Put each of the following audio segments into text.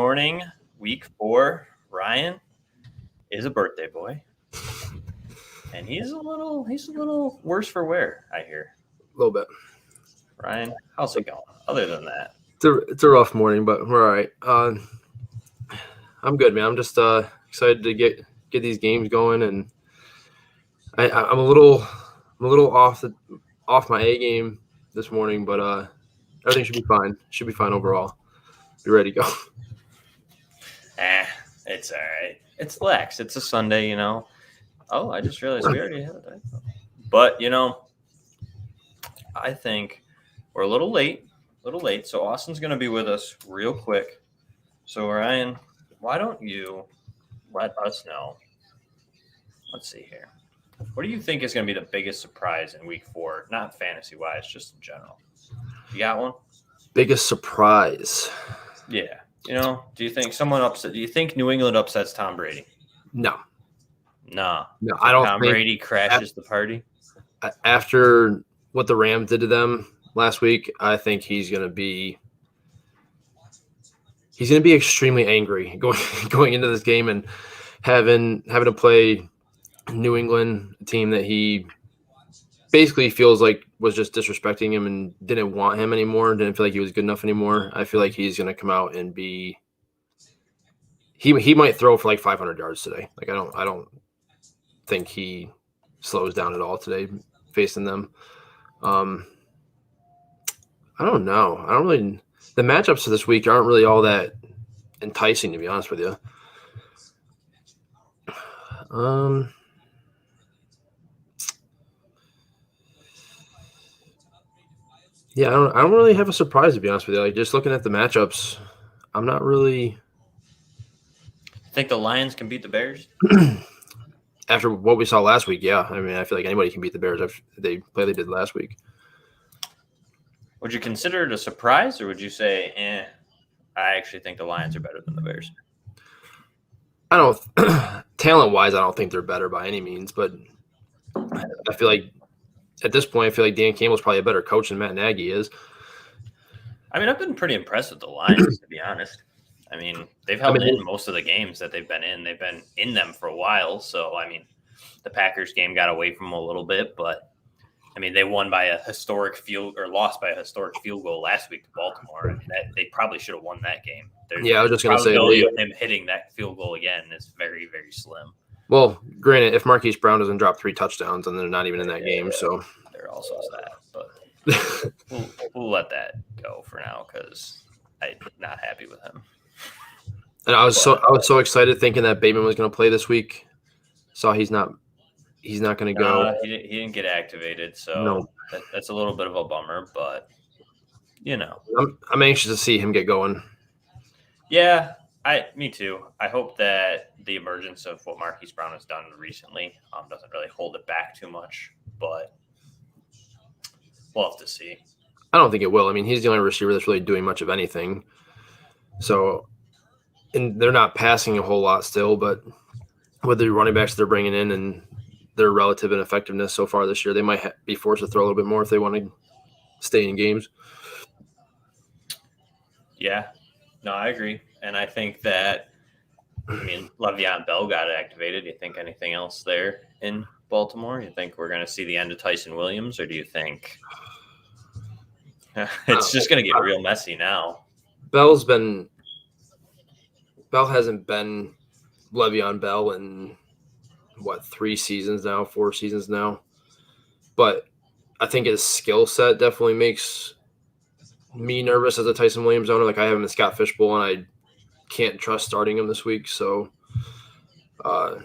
morning, week 4. Ryan is a birthday boy, and he's a little worse for wear, I hear. A little bit. Ryan, how's it going? Other than that, It's a rough morning, but we're all right. I'm good, man. I'm just excited to get these games going, and I'm a little off my A game this morning, but everything should be fine. Should be fine overall. Be ready to go. It's all right. It's lax. It's a Sunday, Oh, I just realized we already had it. But, I think we're a little late. So Austin's going to be with us real quick. So, Ryan, why don't you let us know? Let's see here. What do you think is going to be the biggest surprise in week 4? Not fantasy-wise, just in general. You got one? Biggest surprise? Yeah. Do you think someone upset? Do you think New England upsets Tom Brady? No. No, I don't. Tom Brady crashes the party. After what the Rams did to them last week, I think he's going to be extremely angry going into this game and having to play New England, a team that he basically feels like was just disrespecting him and didn't want him anymore, didn't feel like he was good enough anymore. I feel like he's going to come out and be he might throw for like 500 yards today. Like I don't think he slows down at all today facing them. I don't know. The matchups for this week aren't really all that enticing, to be honest with you. Yeah, I don't really have a surprise, to be honest with you. Like just looking at the matchups, I'm not really. Think the Lions can beat the Bears? After what we saw last week, yeah. I mean, I feel like anybody can beat the Bears if they play they did last week. Would you consider it a surprise, or would you say, I actually think the Lions are better than the Bears? I don't talent-wise, I don't think they're better by any means, but I feel like at this point, I feel like Dan Campbell's probably a better coach than Matt Nagy is. I mean, I've been pretty impressed with the Lions, to be honest. I mean, they've held in most of the games that they've been in. They've been in them for a while. So, I mean, the Packers game got away from them a little bit, but I mean, they won by a historic lost by a historic field goal last week to Baltimore. And they probably should have won that game. I was just going to say, probability of him hitting that field goal again is very, very slim. Well, granted, if Marquise Brown doesn't drop 3 touchdowns, then they're not even in that game. So they're also sad, but we'll let that go for now because I'm not happy with him. And I was so excited thinking that Bateman was going to play this week. So he's not going to go. He didn't get activated, so no. That's a little bit of a bummer. But I'm anxious to see him get going. Yeah, me too. I hope that the emergence of what Marquise Brown has done recently doesn't really hold it back too much, but we'll have to see. I don't think it will. I mean, he's the only receiver that's really doing much of anything. So, and they're not passing a whole lot still, but with the running backs they're bringing in and their relative ineffectiveness so far this year, they might be forced to throw a little bit more if they want to stay in games. Yeah. No, I agree. And I think that, Le'Veon Bell got activated. Do you think anything else there in Baltimore? You think we're going to see the end of Tyson Williams, or do you think it's just going to get real messy now? Bell hasn't been Le'Veon Bell in, 4 seasons now? But I think his skill set definitely makes me nervous as a Tyson Williams owner. Like I have him in Scott Fishbowl, and I can't trust starting him this week. So I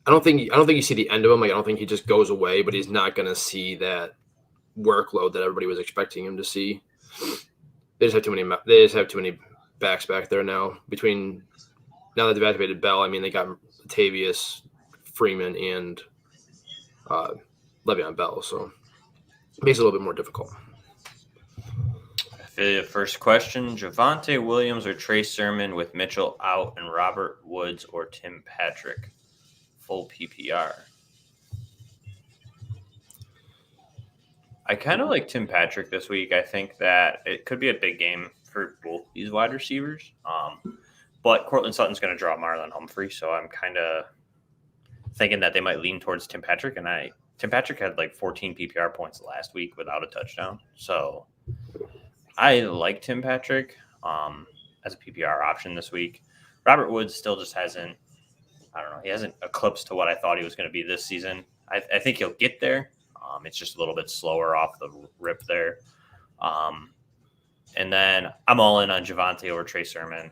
don't think you see the end of him. Like I don't think he just goes away, but he's not going to see that workload that everybody was expecting him to see. They just have too many backs back there now. Now that they've activated Bell, they got Latavius, Freeman, and Le'Veon Bell. So it makes it a little bit more difficult. The first question, Javonte Williams or Trey Sermon with Mitchell out and Robert Woods or Tim Patrick? Full PPR. I kind of like Tim Patrick this week. I think that it could be a big game for both these wide receivers. But Cortland Sutton's going to draw Marlon Humphrey, so I'm kind of thinking that they might lean towards Tim Patrick. And Tim Patrick had like 14 PPR points last week without a touchdown, so I like Tim Patrick as a PPR option this week. Robert Woods still just hasn't. I don't know. He hasn't eclipsed to what I thought he was going to be this season. I think he'll get there. It's just a little bit slower off the rip there. And then I'm all in on Javonte over Trey Sermon.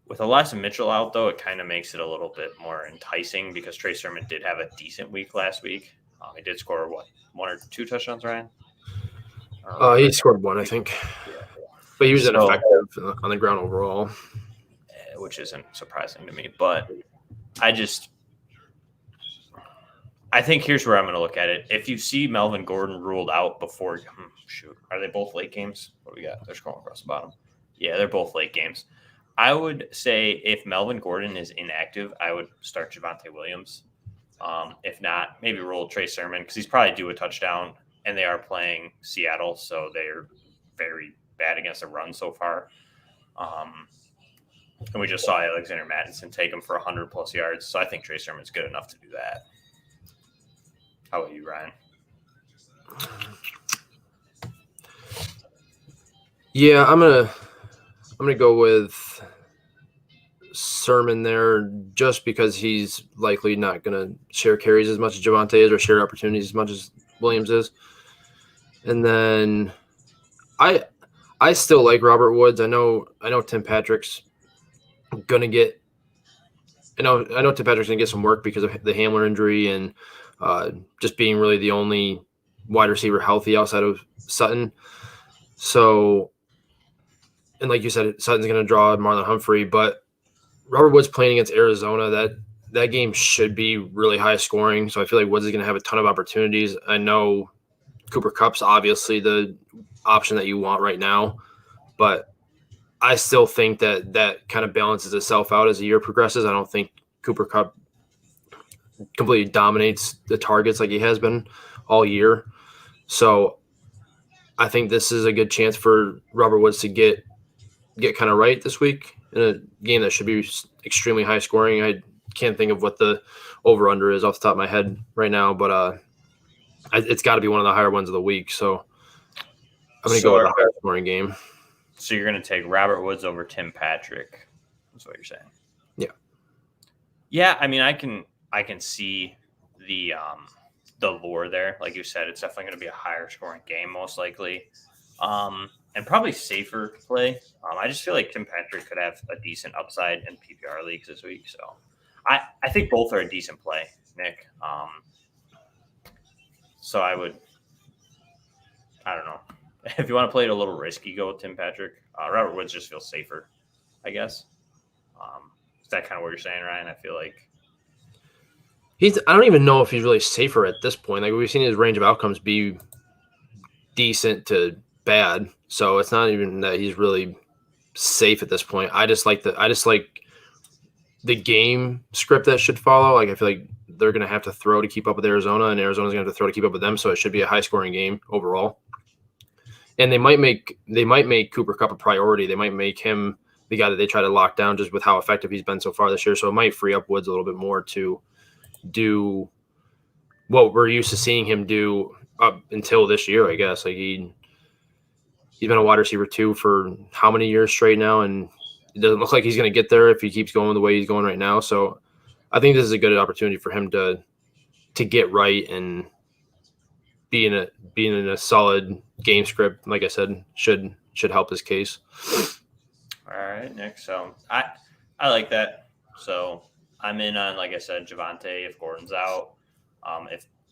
With Elijah Mitchell out, though, it kind of makes it a little bit more enticing because Trey Sermon did have a decent week last week. He did score, 1 or 2 touchdowns, Ryan? He scored 1, I think. Yeah. But he was ineffective on the ground overall. Which isn't surprising to me. But I think here's where I'm going to look at it. If you see Melvin Gordon ruled out before – are they both late games? What do we got? They're scrolling across the bottom. Yeah, they're both late games. I would say if Melvin Gordon is inactive, I would start Javonte Williams. If not, maybe roll Trey Sermon because he's probably due a touchdown, and they are playing Seattle, so they're very bad against the run so far. And we just saw Alexander Mattison take him for 100-plus yards, so I think Trey Sermon's good enough to do that. How about you, Ryan? Yeah, I'm gonna go with Sermon there just because he's likely not gonna share carries as much as Javonte is or share opportunities as much as Williams is. And then I still like Robert Woods. I know Tim Patrick's gonna get I know Tim Patrick's gonna get some work because of the Hamler injury and just being really the only wide receiver healthy outside of Sutton. So, and like you said, Sutton's going to draw Marlon Humphrey, but Robert Woods playing against Arizona, that game should be really high scoring. So I feel like Woods is going to have a ton of opportunities. I know Cooper Kupp's obviously the option that you want right now, but I still think that kind of balances itself out as the year progresses. I don't think Cooper Kupp completely dominates the targets like he has been all year. So I think this is a good chance for Robert Woods to get kind of right this week in a game that should be extremely high scoring. I can't think of what the over-under is off the top of my head right now, but it's got to be one of the higher ones of the week. So I'm going to go with a higher scoring game. So you're going to take Robert Woods over Tim Patrick. That's what you're saying. Yeah. Yeah, I mean, I can see the lure there. Like you said, it's definitely going to be a higher scoring game, most likely. And probably safer play. I just feel like Tim Patrick could have a decent upside in PPR leagues this week. So I think both are a decent play, Nick. So I don't know. If you want to play it a little risky, go with Tim Patrick. Robert Woods just feels safer, I guess. Is that kind of what you're saying, Ryan? I feel like I don't even know if he's really safer at this point. Like we've seen his range of outcomes be decent to bad. So it's not even that he's really safe at this point. I just like the game script that should follow. Like I feel like they're going to have to throw to keep up with Arizona, and Arizona's going to have to throw to keep up with them. So it should be a high scoring game overall. And they might make Cooper Kupp a priority. They might make him the guy that they try to lock down just with how effective he's been so far this year. So it might free up Woods a little bit more to do what we're used to seeing him do up until this year, I guess. Like he's been a wide receiver 2 for how many years straight now, and it doesn't look like he's going to get there if he keeps going the way he's going right now. So I think this is a good opportunity for him to get right and being in a solid game script, like I said, should help his case. All right, Nick. So I like that. So I'm in on, like I said, Javonte if Gordon's out.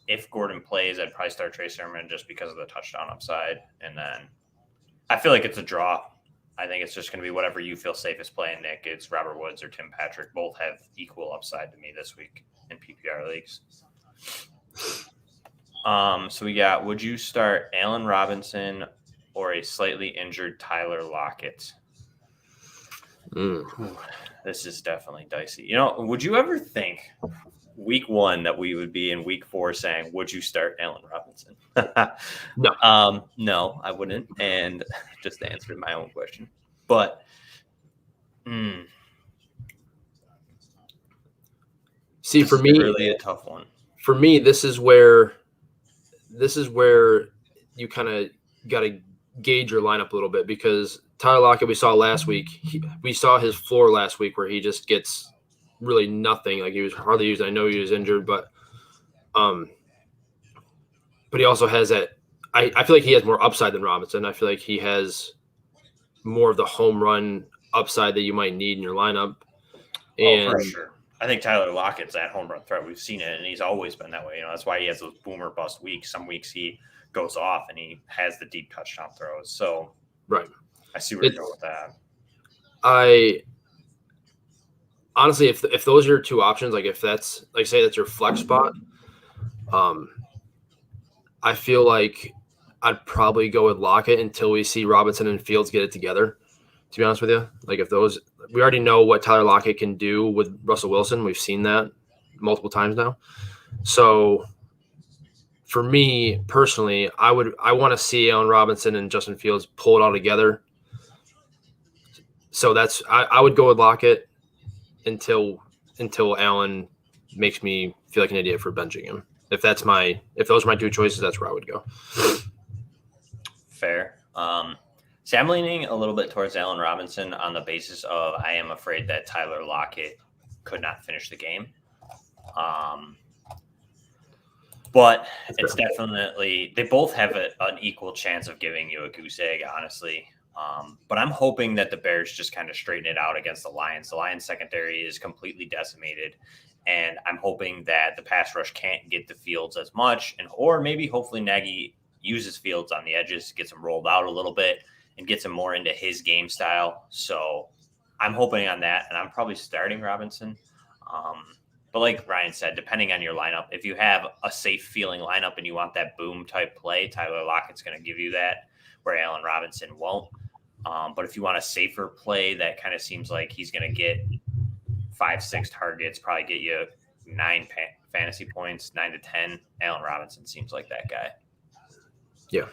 If Gordon plays, I'd probably start Trey Sermon just because of the touchdown upside. And then I feel like it's a draw. I think it's just going to be whatever you feel safest playing, Nick. It's Robert Woods or Tim Patrick. Both have equal upside to me this week in PPR leagues. So we got, would you start Allen Robinson or a slightly injured Tyler Lockett? This is definitely dicey. Would you ever think week 1 that we would be in week 4 saying, would you start Allen Robinson? No. No, I wouldn't. And just answered my own question. But see, for me, really a tough one. For me, this is where you kind of got to gauge your lineup a little bit, because Tyler Lockett, we saw last week. We saw his floor last week where he just gets really nothing. Like, he was hardly used. I know he was injured, but he also has that. I feel like he has more upside than Robinson. I feel like he has more of the home run upside that you might need in your lineup. And for sure. I think Tyler Lockett's that home run threat. We've seen it, and he's always been that way. You know, that's why he has those boomer bust weeks. Some weeks he goes off and he has the deep touchdown throws. So, right. I see where you're going with that. I honestly, if those are your two options, like if that's, like, say that's your flex spot, I feel like I'd probably go with Lockett until we see Robinson and Fields get it together, to be honest with you. Like, if those – we already know what Tyler Lockett can do with Russell Wilson. We've seen that multiple times now. So, for me personally, I want to see Allen Robinson and Justin Fields pull it all together. So that's – I would go with Lockett until Allen makes me feel like an idiot for benching him. If those are my two choices, that's where I would go. Fair. See, I'm leaning a little bit towards Allen Robinson on the basis of I am afraid that Tyler Lockett could not finish the game. But it's definitely – they both have an equal chance of giving you a goose egg, honestly. But I'm hoping that the Bears just kind of straighten it out against the Lions. The Lions secondary is completely decimated. And I'm hoping that the pass rush can't get the Fields as much, or maybe hopefully Nagy uses Fields on the edges, gets him rolled out a little bit, and gets him more into his game style. So I'm hoping on that, and I'm probably starting Robinson. But like Ryan said, depending on your lineup, if you have a safe feeling lineup and you want that boom type play, Tyler Lockett's going to give you that, where Allen Robinson won't. But if you want a safer play that kind of seems like he's going to get 5-6 targets, probably get you 9 fantasy points, 9 to 10. Allen Robinson seems like that guy. Yeah.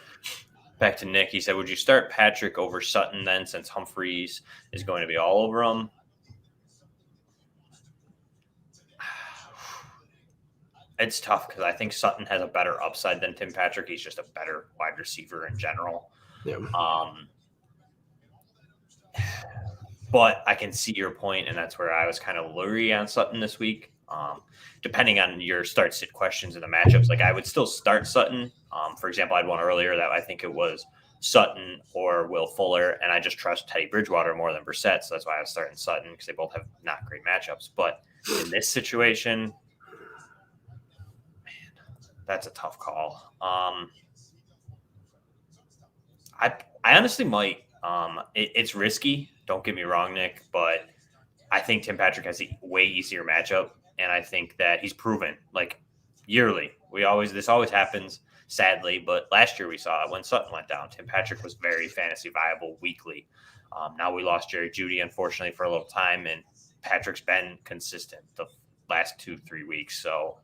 Back to Nick. He said, would you start Patrick over Sutton then, since Humphreys is going to be all over him? It's tough because I think Sutton has a better upside than Tim Patrick. He's just a better wide receiver in general. Yeah. But I can see your point, and that's where I was kind of leery on Sutton this week. Depending on your start-sit questions in the matchups, like I would still start Sutton. For example, I had one earlier that I think it was Sutton or Will Fuller, and I just trust Teddy Bridgewater more than Brissett, so that's why I was starting Sutton, because they both have not great matchups. But in this situation, man, that's a tough call. I honestly might. It's risky. Don't get me wrong, Nick, but I think Tim Patrick has a way easier matchup, and I think that he's proven, like, yearly. This always happens, sadly, but last year we saw it when Sutton went down. Tim Patrick was very fantasy viable weekly. Now we lost Jerry Jeudy, unfortunately, for a little time, and Patrick's been consistent the last 2-3 weeks. So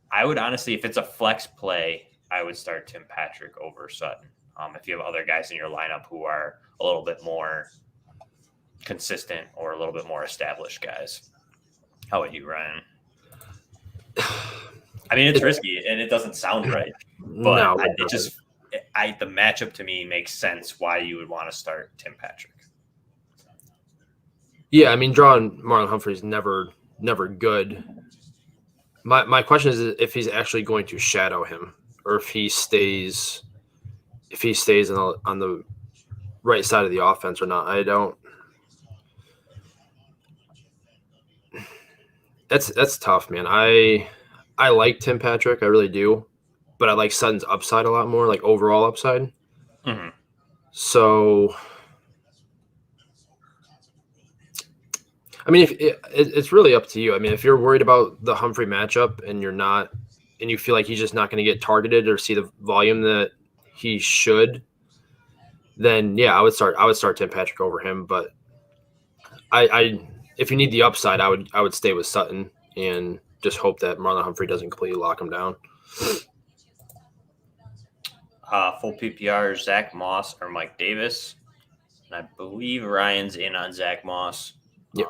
I would honestly, if it's a flex play, I would start Tim Patrick over Sutton. If you have other guys in your lineup who are a little bit more consistent or a little bit more established guys. How about you, Ryan? I mean, it's risky and it doesn't sound right, but the matchup to me makes sense why you would want to start Tim Patrick. Yeah, I mean, drawing Marlon Humphrey is never good. My question is if he's actually going to shadow him, or if he stays on the right side of the offense or not. I don't. That's tough, man. I like Tim Patrick, I really do, but I like Sutton's upside a lot more, like overall upside. Mm-hmm. So, I mean, it's really up to you. I mean, if you're worried about the Humphrey matchup and you feel like he's just not going to get targeted or see the volume that he should, then yeah, I would start Tim Patrick over him. But I if you need the upside, I would stay with Sutton and just hope that Marlon Humphrey doesn't completely lock him down. Full PPR, Zach Moss or Mike Davis. And I believe Ryan's in on Zach Moss. Yep.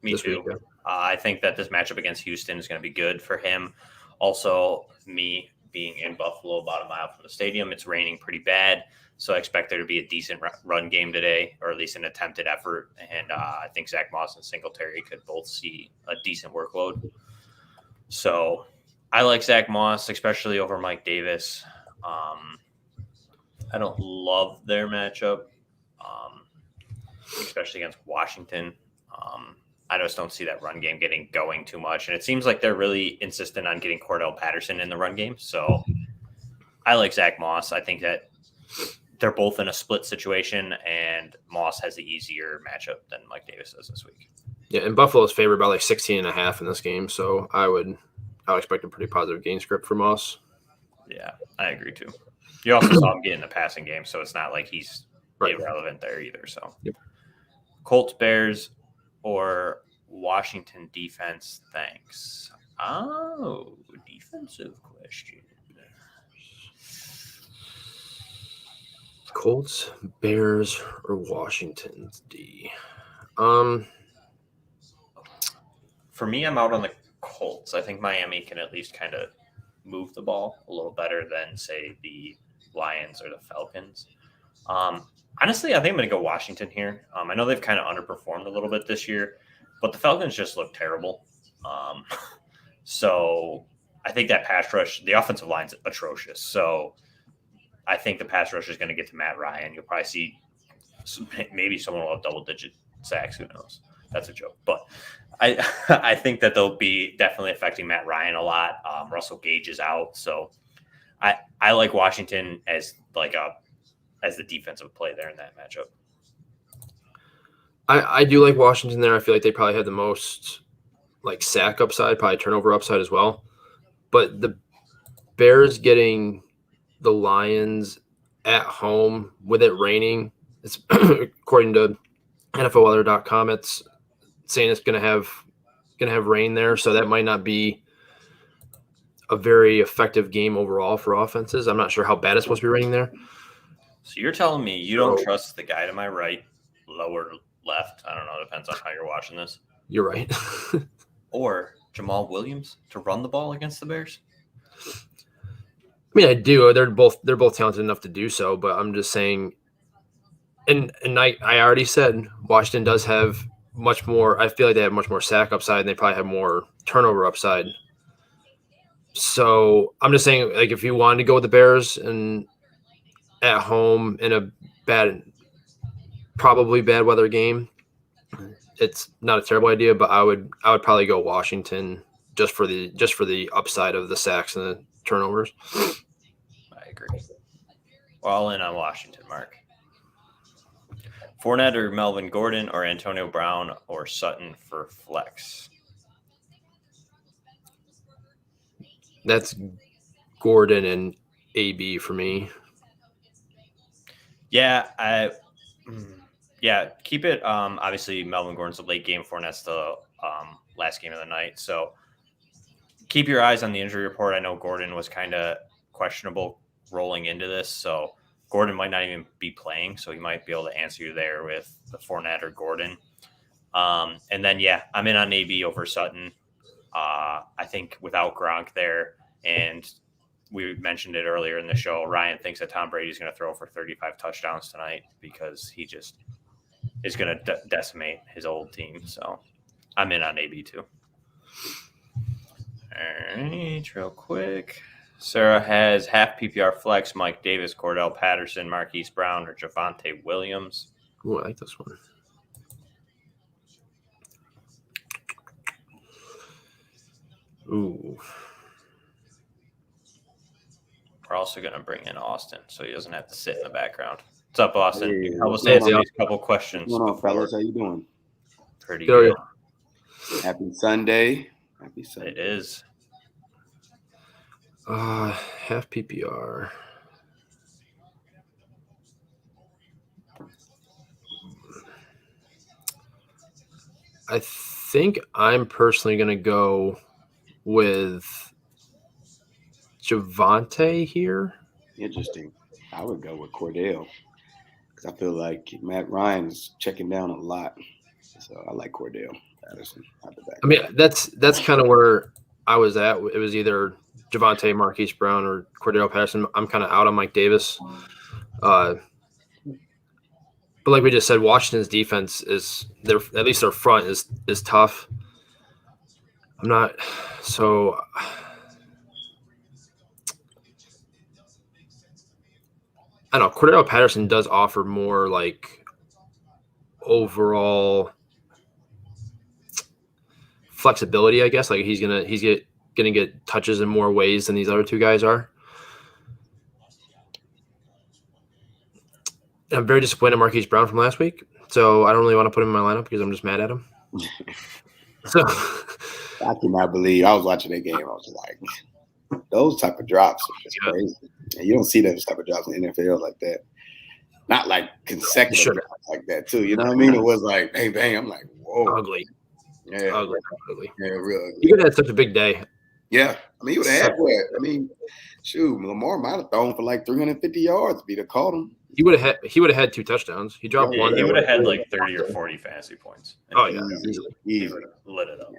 Me too. I think that this matchup against Houston is going to be good for him. Also, me being in Buffalo, about a mile from the stadium, it's raining pretty bad. So I expect there to be a decent run game today, or at least an attempted effort. And I think Zach Moss and Singletary could both see a decent workload. So I like Zach Moss, especially over Mike Davis. I don't love their matchup, especially against Washington. I just don't see that run game getting going too much. And it seems like they're really insistent on getting Cordell Patterson in the run game. So I like Zach Moss. I think that they're both in a split situation, and Moss has the easier matchup than Mike Davis does this week. Yeah, and Buffalo's favored by like 16.5 in this game. So I would expect a pretty positive game script for Moss. Yeah, I agree too. You also saw him get in the passing game, so it's not like he's irrelevant there either. So Colts, Bears, or Washington defense? Thanks. Oh, defensive question. Colts, Bears, or Washington's D? For me, I'm out on the Colts. I think Miami can at least kind of move the ball a little better than, say, the Lions or the Falcons. Honestly, I think I'm going to go Washington here. I know they've kind of underperformed a little bit this year, but the Falcons just look terrible. So I think that pass rush, the offensive line's atrocious. So I think the pass rush is going to get to Matt Ryan. You'll probably see maybe someone will have double-digit sacks. Who knows? That's a joke. But I think that they'll be definitely affecting Matt Ryan a lot. Russell Gage is out. So I like Washington as the defensive play there in that matchup. I do like Washington there. I feel like they probably have the most like sack upside, probably turnover upside as well. But the Bears getting the Lions at home with it raining, it's according to NFLweather.com, it's saying it's gonna have rain there, so that might not be a very effective game overall for offenses. I'm not sure how bad it's supposed to be raining there. So you're telling me you don't trust the guy to my right, lower left? I don't know. It depends on how you're watching this. You're right. Or Jamal Williams to run the ball against the Bears? I mean, I do. They're both talented enough to do so, but I'm just saying. And I already said Washington does have much more. I feel like they have much more sack upside, and they probably have more turnover upside. So I'm just saying, like, if you wanted to go with the Bears and at home in a probably bad weather game, it's not a terrible idea. But I would probably go Washington just for the upside of the sacks and the turnovers. I agree. All in on Washington, Mark. Fournette or Melvin Gordon or Antonio Brown or Sutton for flex? That's Gordon and AB for me. Yeah, keep it. Obviously, Melvin Gordon's a late game. Fournette's the last game of the night. So keep your eyes on the injury report. I know Gordon was kind of questionable rolling into this, so Gordon might not even be playing. So he might be able to answer you there with the Fournette or Gordon. And then, I'm in on AB over Sutton. I think without Gronk there, and we mentioned it earlier in the show, Ryan thinks that Tom Brady's going to throw for 35 touchdowns tonight because he just is going to decimate his old team. So I'm in on AB too. All right, real quick. Sarah has half PPR flex, Mike Davis, Cordell Patterson, Marquise Brown, or Javonte Williams. Ooh, I like this one. Ooh. We're also going to bring in Austin so he doesn't have to sit in the background. What's up, Austin? Hey, Help us answer these couple questions. What's going on, fellas? How you doing? Pretty good. Happy Sunday. Happy Sunday. It is. Half PPR. I think I'm personally going to go with Javonte here. Interesting. I would go with Cordell because I feel like Matt Ryan's checking down a lot. So I like Cordell Patterson out the back. I mean, that's kind of where I was at. It was either Javonte, Marquise Brown, or Cordell Patterson. I'm kind of out on Mike Davis. But like we just said, Washington's defense at least their front is tough. I'm not so. I don't know. Cordell Patterson does offer more like overall flexibility, I guess. Like he's gonna get touches in more ways than these other two guys are. I'm very disappointed in Marquise Brown from last week, so I don't really want to put him in my lineup because I'm just mad at him. So I cannot believe I was watching that game. I was like, those type of drops are just crazy. And you don't see those type of drops in the NFL like that. Not like consecutive drops like that too. You know what I mean? It was like bang bang. I'm like, whoa, ugly. Yeah, ugly. Yeah, real ugly. You could have had such a big day. Yeah, I mean, you would have had what? I mean, shoot, Lamar might have thrown for like 350 yards. Be to call him. He would have had 2 touchdowns. He dropped one. He would have had like 30 or 40 fantasy points. Oh yeah, easily. He would have lit it up.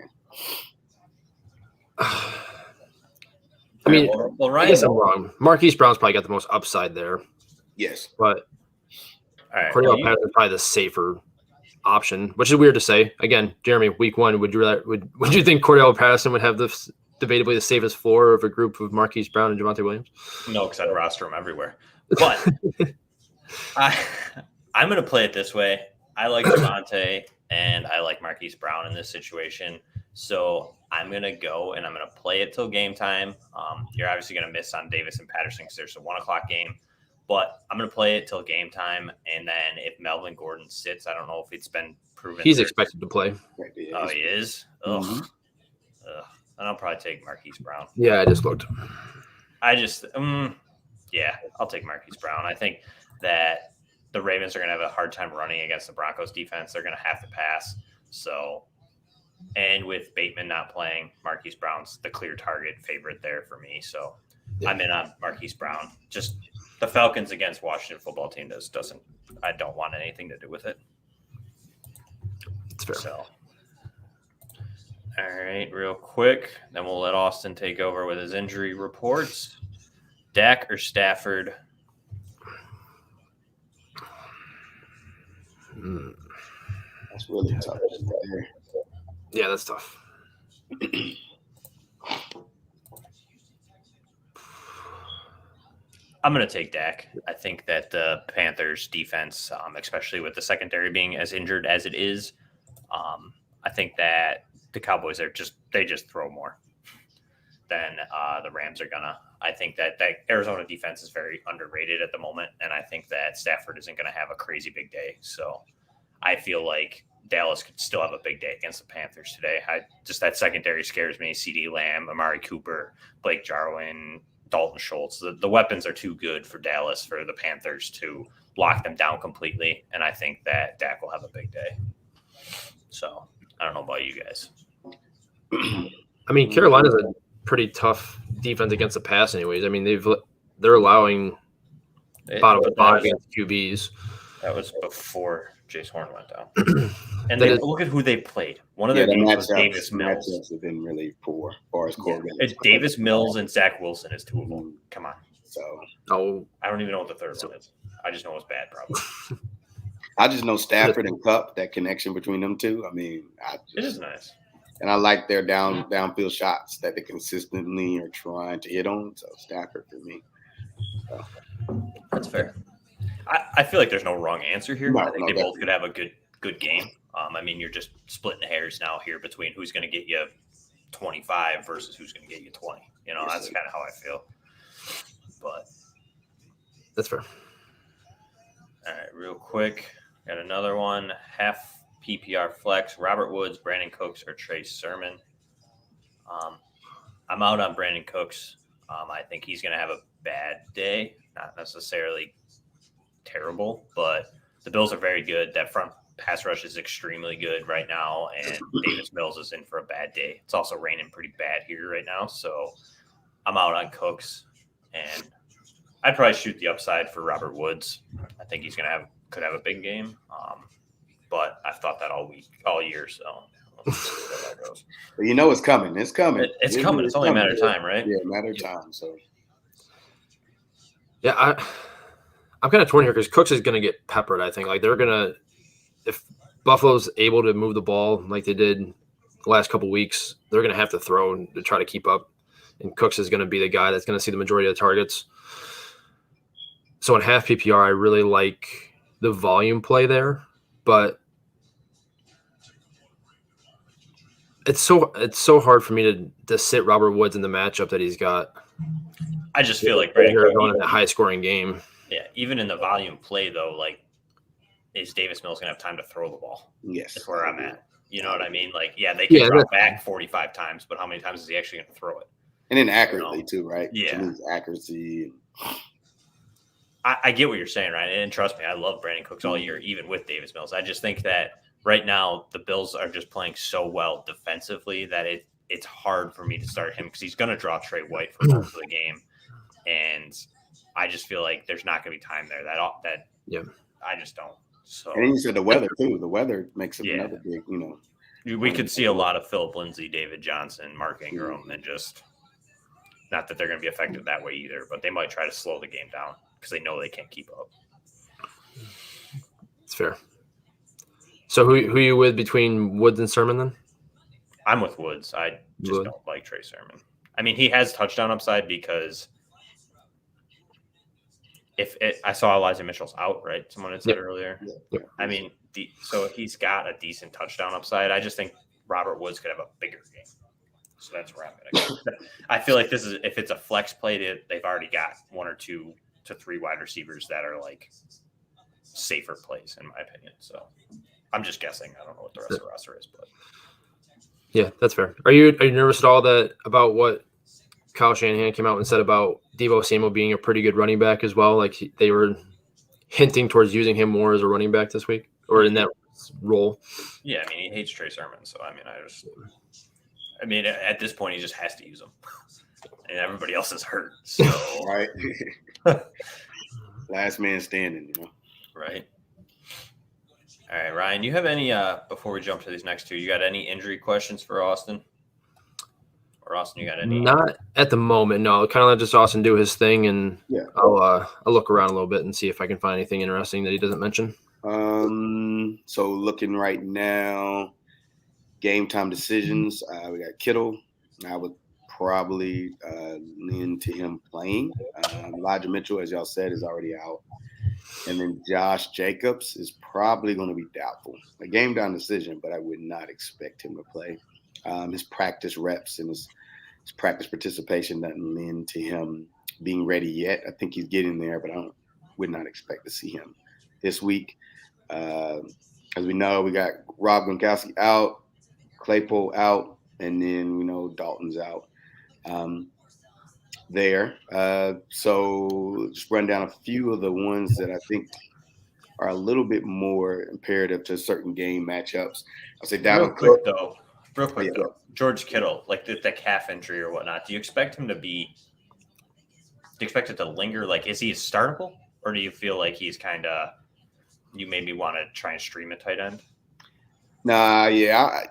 I mean, well, Ryan, I guess I'm wrong. Marquise Brown's probably got the most upside there. Yes, but right, Cordell Patterson is probably the safer option, which is weird to say. Again, Jeremy, week 1, would you think Cordell Patterson would have this debatably the safest floor of a group of Marquise Brown and Javonte Williams? No, because I'd roster him everywhere. But I'm going to play it this way. I like Javonte and I like Marquise Brown in this situation. So I'm going to go and I'm going to play it till game time. You're obviously going to miss on Davis and Patterson because there's a 1:00 game. But I'm going to play it till game time. And then if Melvin Gordon sits, I don't know if it's been proven. He's expected to play. Oh, he is? Ugh. Mm-hmm. And I'll probably take Marquise Brown. Yeah, I just looked. Yeah, I'll take Marquise Brown. I think that the Ravens are going to have a hard time running against the Broncos defense. They're going to have to pass. So, and with Bateman not playing, Marquise Brown's the clear target favorite there for me. So I'm in on Marquise Brown. Just the Falcons against Washington football team I don't want anything to do with it. It's fair. So, all right, real quick. Then we'll let Austin take over with his injury reports. Dak or Stafford? That's really tough. Yeah, that's tough. I'm going to take Dak. I think that the Panthers defense, especially with the secondary being as injured as it is, I think that the Cowboys they just throw more than the Rams are gonna. I think that Arizona defense is very underrated at the moment, and I think that Stafford isn't going to have a crazy big day. So I feel like Dallas could still have a big day against the Panthers today. That secondary scares me. CD Lamb, Amari Cooper, Blake Jarwin, Dalton Schultz. The weapons are too good for Dallas, for the Panthers to lock them down completely, and I think that Dak will have a big day. So I don't know about you guys. I mean, Carolina's a pretty tough defense against the pass anyways. I mean, they're allowing bottom to bottom against QBs. That was before Jace Horn went down. And look at who they played. One of their games was Davis Mills. Matchups have been really poor as far as quarterbacks. It's Davis Mills and Zach Wilson is 2 of them. Come on. So I don't even know what the third one is. I just know it's bad, probably. I just know Stafford and Kupp, that connection between them two. I mean, it is nice. And I like their downfield shots that they consistently are trying to hit on. So Stafford for me. So. That's fair. I feel like there's no wrong answer here. I think they both could have a good game. I mean, you're just splitting hairs now here between who's going to get you 25 versus who's going to get you 20. You know, that's kind of how I feel. But that's fair. All right, real quick. Got another one. Half PPR flex. Robert Woods, Brandon Cooks, or Trey Sermon. I'm out on Brandon Cooks. I think he's going to have a bad day. Not necessarily terrible, but the Bills are very good. That front pass rush is extremely good right now, and Davis Mills is in for a bad day. It's also raining pretty bad here right now, so I'm out on Cooks, and I'd probably shoot the upside for Robert Woods. I think he's could have a big game, but I've thought that all year, so we'll see where that goes. But you know it's coming. It's coming. It's coming. It's only a matter of time, right? Yeah, a matter of time. So yeah, I'm kind of torn here because Cooks is going to get peppered. I think like they're going to, if Buffalo's able to move the ball like they did the last couple weeks, they're going to have to throw to try to keep up. And Cooks is going to be the guy that's going to see the majority of the targets. So in half PPR, I really like the volume play there, but it's so hard for me to sit Robert Woods in the matchup that he's got. I just feel like Brandon Cook going in a high scoring game. Yeah, even in the volume play though, like is Davis Mills gonna have time to throw the ball? Yes, that's where I'm at. You know what I mean? Like, yeah, they can drop back 45 times, but how many times is he actually gonna throw it? And then accurately too, right? Yeah, accuracy. I get what you're saying, right? And trust me, I love Brandon Cooks all year, even with Davis Mills. I just think that right now the Bills are just playing so well defensively that it's hard for me to start him because he's going to draw Trey White for most of the game, and I just feel like there's not going to be time there. That I just don't. So and you said the weather too. The weather makes it another big. We could see a lot of Phillip Lindsay, David Johnson, Mark Ingram, and just not that they're going to be affected that way either, but they might try to slow the game down because they know they can't keep up. It's fair. So who are you with between Woods and Sermon then? I'm with Woods. I just don't like Trey Sermon. I mean, he has touchdown upside because I saw Elijah Mitchell's out, right? Someone had said earlier. Yep. I mean, so he's got a decent touchdown upside. I just think Robert Woods could have a bigger game. So that's where I'm going to go. I feel like this is if it's a flex play, they've already got 1 or 2 to 3 wide receivers that are like safer plays, in my opinion. So I'm just guessing. I don't know what the rest of the roster is, but yeah, that's fair. Are you nervous at all about what Kyle Shanahan came out and said about Deebo Samuel being a pretty good running back as well? Like they were hinting towards using him more as a running back this week or in that role. Yeah, I mean, he hates Trey Sermon, so I mean, at this point, he just has to use him, and everybody else is hurt. So right, last man standing, Right. All right, Ryan, you have any before we jump to these next two? You got any injury questions for Austin? Or Austin, you got any? Not at the moment. No, kind of let just Austin do his thing, and I'll look around a little bit and see if I can find anything interesting that he doesn't mention. So looking right now. Game time decisions. We got Kittle. I would probably lean to him playing. Elijah Mitchell, as y'all said, is already out. And then Josh Jacobs is probably going to be doubtful. A game time decision, but I would not expect him to play. His practice reps and his practice participation doesn't lend to him being ready yet. I think he's getting there, but would not expect to see him this week. As we know, we got Rob Gronkowski out. Claypool out, and then Dalton's out there. So just run down a few of the ones that I think are a little bit more imperative to certain game matchups. I'll say Dalvin Cook. Real quick though, George Kittle, like the calf injury or whatnot. Do you expect him to be? Do you expect it to linger? Like, is he startable, or do you feel like he's kind of? You maybe want to try and stream a tight end. Nah, yeah.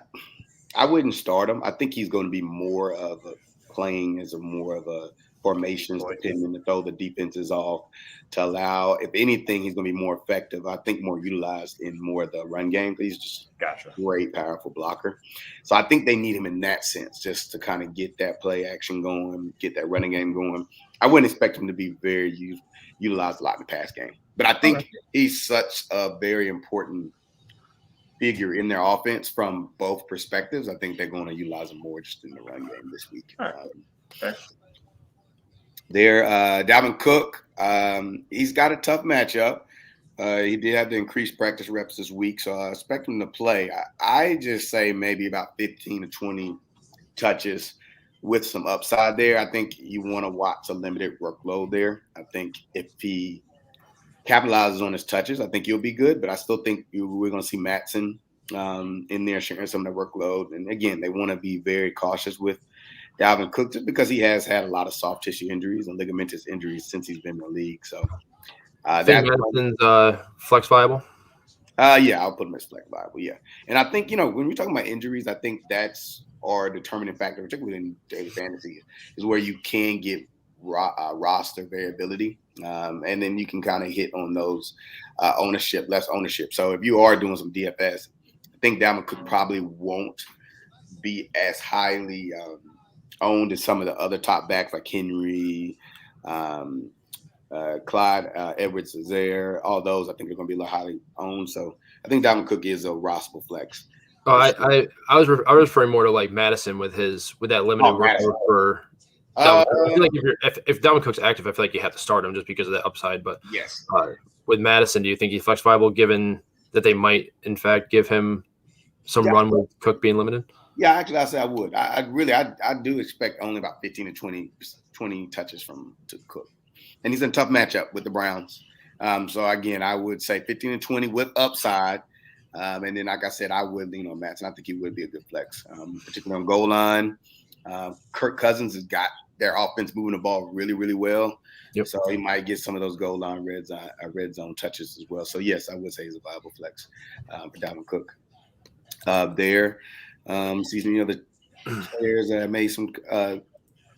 I wouldn't start him. I think he's going to be more of playing as more of a formations dependent to throw the defenses off to allow, if anything, he's going to be more effective. I think more utilized in more of the run game. He's just a great, powerful blocker. So I think they need him in that sense, just to kind of get that play action going, get that running game going. I wouldn't expect him to be very utilized a lot in the pass game. But I think he's such a very important figure in their offense from both perspectives. I think they're going to utilize him more just in the run game this week. Dalvin Cook, he's got a tough matchup. He did have to increase practice reps this week, so I expect him to play. I just say maybe about 15 to 20 touches with some upside there. I think you want to watch a limited workload there. I think if he capitalizes on his touches, I think he'll be good. But I still think we're going to see Matson in there sharing some of the workload. And again, they want to be very cautious with Dalvin Cook just because he has had a lot of soft tissue injuries and ligamentous injuries since he's been in the league. So think Madison's flex viable. Yeah, I'll put him as flex viable. Yeah, and I think when we're talking about injuries, I think that's our determining factor, particularly in daily fantasy, is where you can get roster variability, and then you can kind of hit on those less ownership. So if you are doing some DFS, I think Dalvin Cook probably won't be as highly owned as some of the other top backs like Henry, Clyde Edwards is there. All those I think are going to be highly owned. So I think Dalvin Cook is a rosterable flex. Oh, I was referring more to like Madison with that limited workload for. I feel like if Dalvin Cook's active, I feel like you have to start him just because of that upside. But yes, with Madison, do you think he's flex viable given that they might in fact give him some run with Cook being limited? Yeah, actually, I say I would. I do expect only about 15 to 20 touches to Cook. And he's in a tough matchup with the Browns. So, again, I would say 15 to 20 with upside. And then, like I said, I would lean on Matson. I think he would be a good flex, particularly on goal line. Kirk Cousins has got their offense moving the ball really, really well. Yep. So he might get some of those goal line red zone touches as well. So, yes, I would say he's a viable flex for Dalvin Cook there. See some other players that made some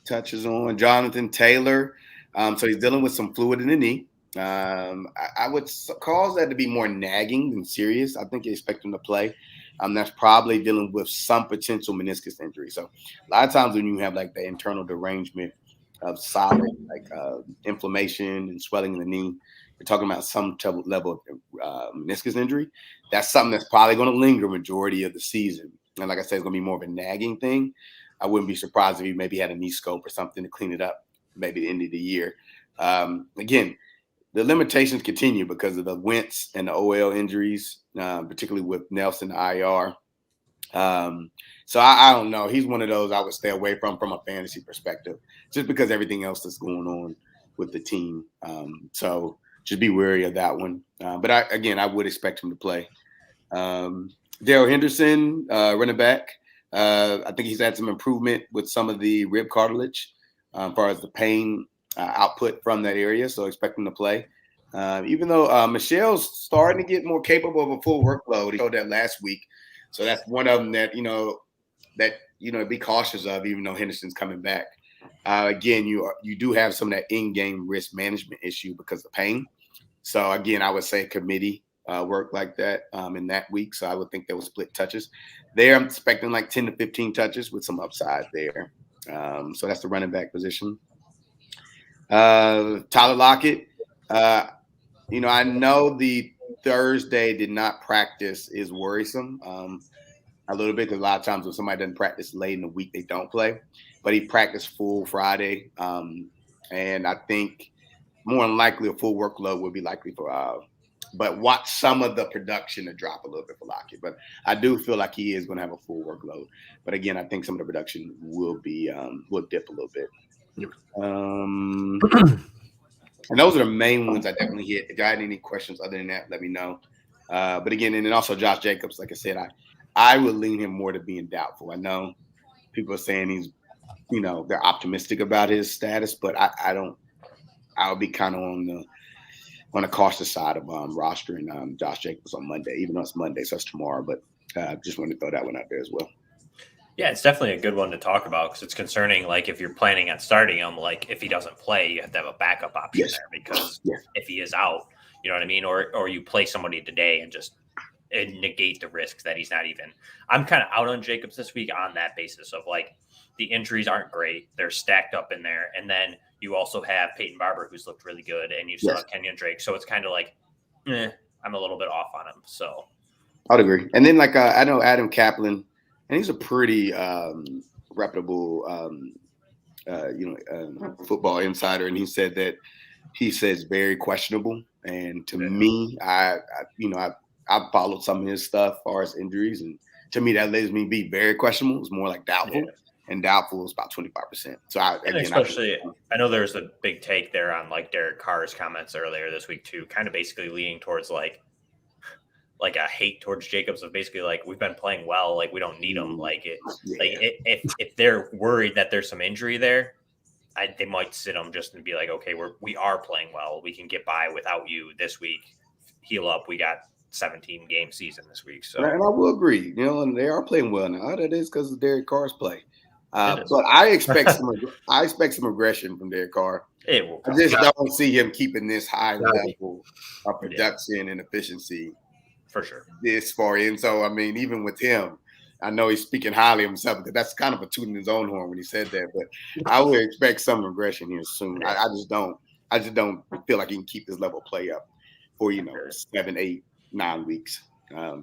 touches on. Jonathan Taylor. So he's dealing with some fluid in the knee. I would cause that to be more nagging than serious. I think you expect him to play. That's probably dealing with some potential meniscus injury. So a lot of times when you have like the internal derangement of solid inflammation and swelling in the knee, you're talking about some level of meniscus injury. That's something that's probably going to linger majority of the season. And like I said, it's going to be more of a nagging thing. I wouldn't be surprised if he maybe had a knee scope or something to clean it up maybe the end of the year. Again, the limitations continue because of the Wentz and the OL injuries, particularly with Nelson IR. So I don't know. He's one of those I would stay away from a fantasy perspective, just because everything else that's going on with the team. So just be wary of that one. But I would expect him to play. Daryl Henderson, running back. I think he's had some improvement with some of the rib cartilage as far as the pain output from that area. So expect him to play. Even though Michelle's starting to get more capable of a full workload. He showed that last week. So that's one of them that, be cautious of, even though Henderson's coming back. Again, you do have some of that in-game risk management issue because of pain. So, again, I would say committee work like that in that week. So I would think they will split touches. There, I'm expecting like 10 to 15 touches with some upside there. So that's the running back position. Tyler Lockett, I know the Thursday did not practice is worrisome a little bit because a lot of times when somebody doesn't practice late in the week, they don't play. But he practiced full Friday. And I think more than likely a full workload would be likely for but watch some of the production to drop a little bit for Lockett. But I do feel like he is going to have a full workload. But again, I think some of the production will dip a little bit. Yep. And those are the main ones I definitely hit. If you had any questions other than that, let me know. But again, and then also Josh Jacobs, like I said, I would lean him more to being doubtful. I know people are saying he's, they're optimistic about his status, but I don't. I would be kind of on the cautious side of rostering Josh Jacobs on Monday, even though it's Monday, so it's tomorrow. But just wanted to throw that one out there as well. Yeah, it's definitely a good one to talk about because it's concerning. Like if you're planning on starting him, like if he doesn't play, you have to have a backup option there because if he is out, you know what I mean, or you play somebody today and just negate the risks that he's not even. I'm kind of out on Jacobs this week on that basis of like the injuries aren't great, they're stacked up in there, and then you also have Peyton Barber who's looked really good, and you still have Kenyon Drake, so it's kind of like I'm a little bit off on him. So I'd agree. And then like I know Adam Kaplan. And he's a pretty reputable, football insider. And he said that he says very questionable. And to me, I've followed some of his stuff as far as injuries. And to me, that leads me to be very questionable. It's more like doubtful. and doubtful is about 25%. So I know there's a big take there on like Derek Carr's comments earlier this week too, kind of basically leaning towards like a hate towards Jacobs of basically like we've been playing well, like we don't need him. If they're worried that there's some injury there, they might sit him just and be like, okay, we are playing well, we can get by without you this week. Heal up. We got 17 game season this week. So, and I will agree, and they are playing well now. That is because of Derek Carr's play. But I expect some aggression from Derek Carr. I just don't see him keeping this high level of production and efficiency for sure this far in. So I mean, even with him, I know he's speaking highly of himself, because that's kind of a tooting his own horn when he said that. But I would expect some aggression here soon. I just don't feel like he can keep this level of play up for 7, 8, 9 weeks. I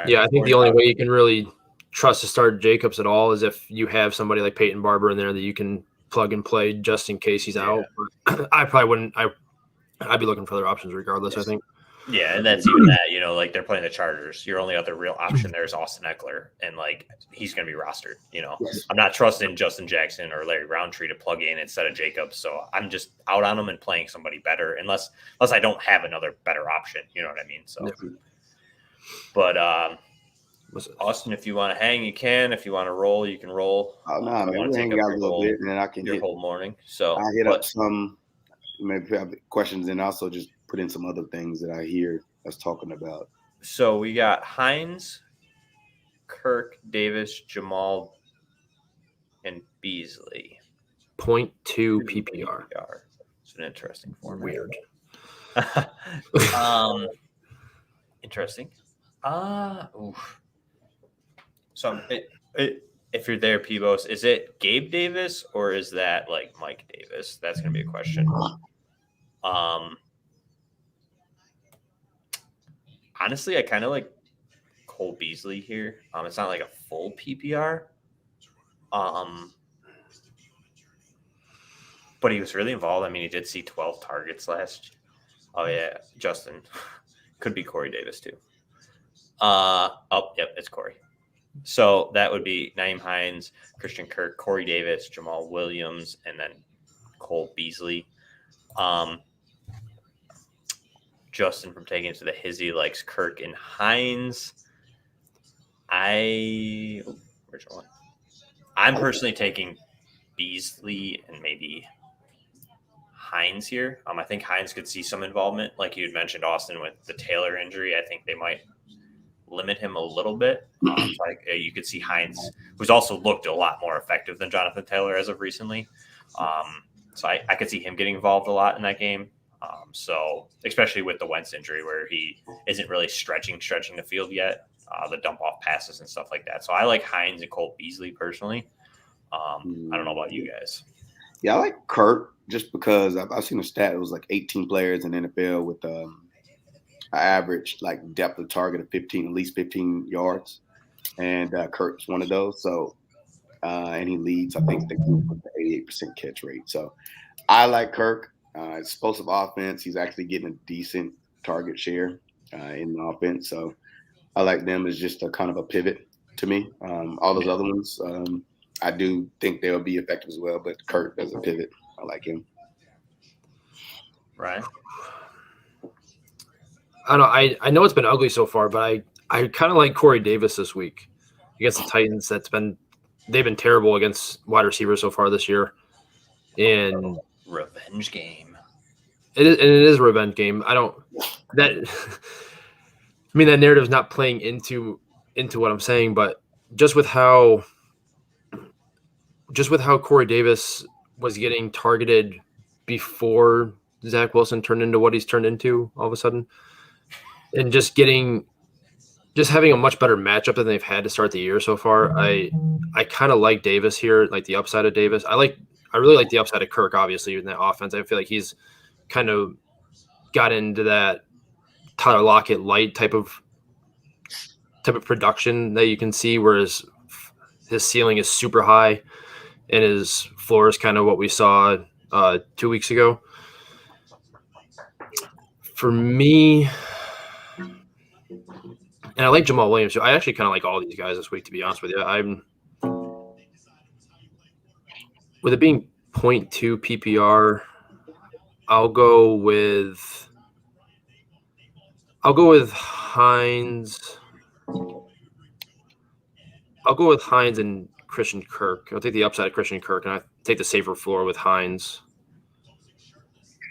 think the only way you can really trust to start Jacobs at all is if you have somebody like Peyton Barber in there that you can plug and play just in case he's out. But I probably wouldn't. I'd be looking for other options regardless. I think. Yeah, and that's even that. Like they're playing the Chargers. Your only other real option there is Austin Eckler, and like he's going to be rostered. I'm not trusting Justin Jackson or Larry Roundtree to plug in instead of Jacobs, so I'm just out on them and playing somebody better, unless I don't have another better option. You know what I mean? So, but Austin, if you want to hang, you can. If you want to roll, you can roll. Oh no, man, we'll hang out a little bit, and then I can hit whole morning. So I hit up some maybe have questions, and also just put in some other things that I hear us talking about. So we got Hines, Kirk, Davis, Jamal, and Beasley. 0.2 PPR. It's an interesting format. Weird. Interesting. So if you're there, Peebles, is it Gabe Davis or is that like Mike Davis? That's going to be a question. Honestly, I kind of like Cole Beasley here. It's not like a full PPR. But he was really involved. I mean, he did see 12 targets last. Oh yeah, Justin. Could be Corey Davis too. Yep, it's Corey. So that would be Nyheim Hines, Christian Kirk, Corey Davis, Jamal Williams, and then Cole Beasley. Justin from Taking It to the Hizzy likes Kirk and Hines. I'm personally taking Beasley and maybe Hines here. I think Hines could see some involvement. Like you had mentioned, Austin, with the Taylor injury, I think they might limit him a little bit. You could see Hines, who's also looked a lot more effective than Jonathan Taylor as of recently. So I could see him getting involved a lot in that game. So especially with the Wentz injury where he isn't really stretching the field yet, the dump off passes and stuff like that. So I like Hines and Cole Beasley personally. I don't know about you guys. Yeah, I like Kirk just because I've seen a stat. It was like 18 players in the NFL with an average like depth of target of at least 15 yards. And Kirk's one of those. So, and he leads, I think, the group with the 88% catch rate. So I like Kirk. Explosive offense. He's actually getting a decent target share in the offense. So I like them as just a kind of a pivot to me. All those other ones, I do think they'll be effective as well, but Kirk as a pivot, I like him. Right. I don't know. I know it's been ugly so far, but I kind of like Corey Davis this week against the Titans. They've been terrible against wide receivers so far this year. And revenge game. It is a revenge game. That narrative's not playing into what I'm saying, but just with how Corey Davis was getting targeted before Zach Wilson turned into what he's turned into all of a sudden, and just having a much better matchup than they've had to start the year so far. I kind of like Davis here, like the upside of Davis. I really like the upside of Kirk, obviously, in that offense. I feel like he's kind of got into that Tyler Lockett light type of production that you can see, whereas his ceiling is super high and his floor is kind of what we saw 2 weeks ago. For me, and I like Jamal Williams too. I actually kind of like all these guys this week, to be honest with you. With it being 0.2 PPR, I'll go with Hines. I'll go with Hines and Christian Kirk. I'll take the upside of Christian Kirk, and I take the safer floor with Hines.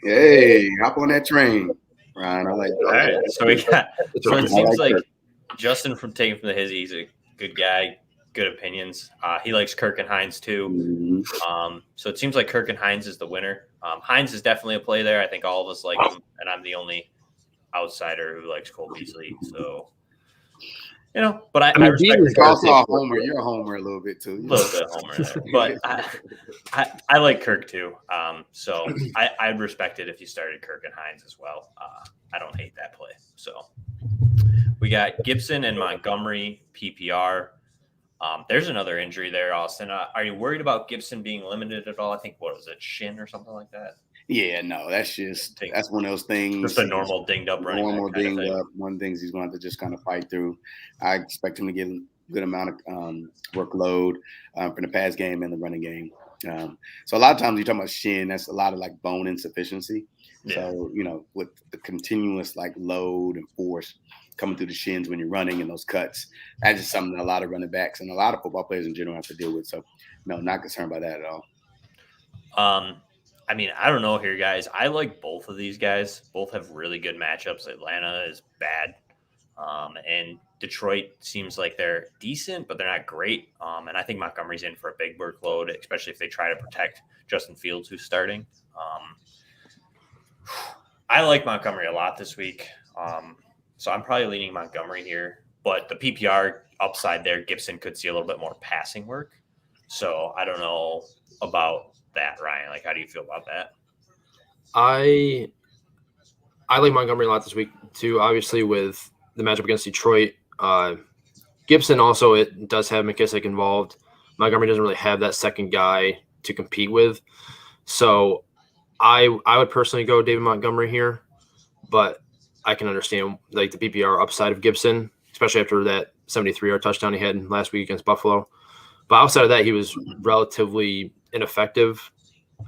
Hey, hop on that train, Ryan. I like that. All right, so we got. So it seems like Justin from taking from the his, he's a good guy, good opinions. He likes Kirk and Hines too. Mm-hmm. So it seems like Kirk and Hines is the winner. Hines is definitely a play there. I think all of us like him, and I'm the only outsider who likes Cole Beasley. So, but I respect you're also a homer. You're a homer a little bit too. A little bit of homer there, but I like Kirk too. So I'd respect it if you started Kirk and Hines as well. I don't hate that play. So we got Gibson and Montgomery PPR. There's another injury there, Austin. Are you worried about Gibson being limited at all? I think, what was it, shin or something like that? Yeah, no, that's one of those things. Just a normal dinged up running. Normal dinged up. One of the things he's going to have to just kind of fight through. I expect him to get a good amount of workload for the pass game and the running game. So a lot of times you're talking about shin, that's a lot of like bone insufficiency. Yeah. So, with the continuous like load and force coming through the shins when you're running and those cuts, that's just something that a lot of running backs and a lot of football players in general have to deal with. So, no, not concerned by that at all. I mean, I don't know here, guys. I like both of these guys. Both have really good matchups. Atlanta is bad. And Detroit seems like they're decent, but they're not great. And I think Montgomery's in for a big workload, especially if they try to protect Justin Fields, who's starting. I like Montgomery a lot this week. So I'm probably leaning Montgomery here. But the PPR upside there, Gibson could see a little bit more passing work. So I don't know about that, Ryan. Like, how do you feel about that? I like Montgomery a lot this week too, obviously with the matchup against Detroit. Gibson also, it does have McKissick involved. Montgomery doesn't really have that second guy to compete with. So I would personally go David Montgomery here, but I can understand like the PPR upside of Gibson, especially after that 73-yard touchdown he had last week against Buffalo. But outside of that, he was relatively ineffective.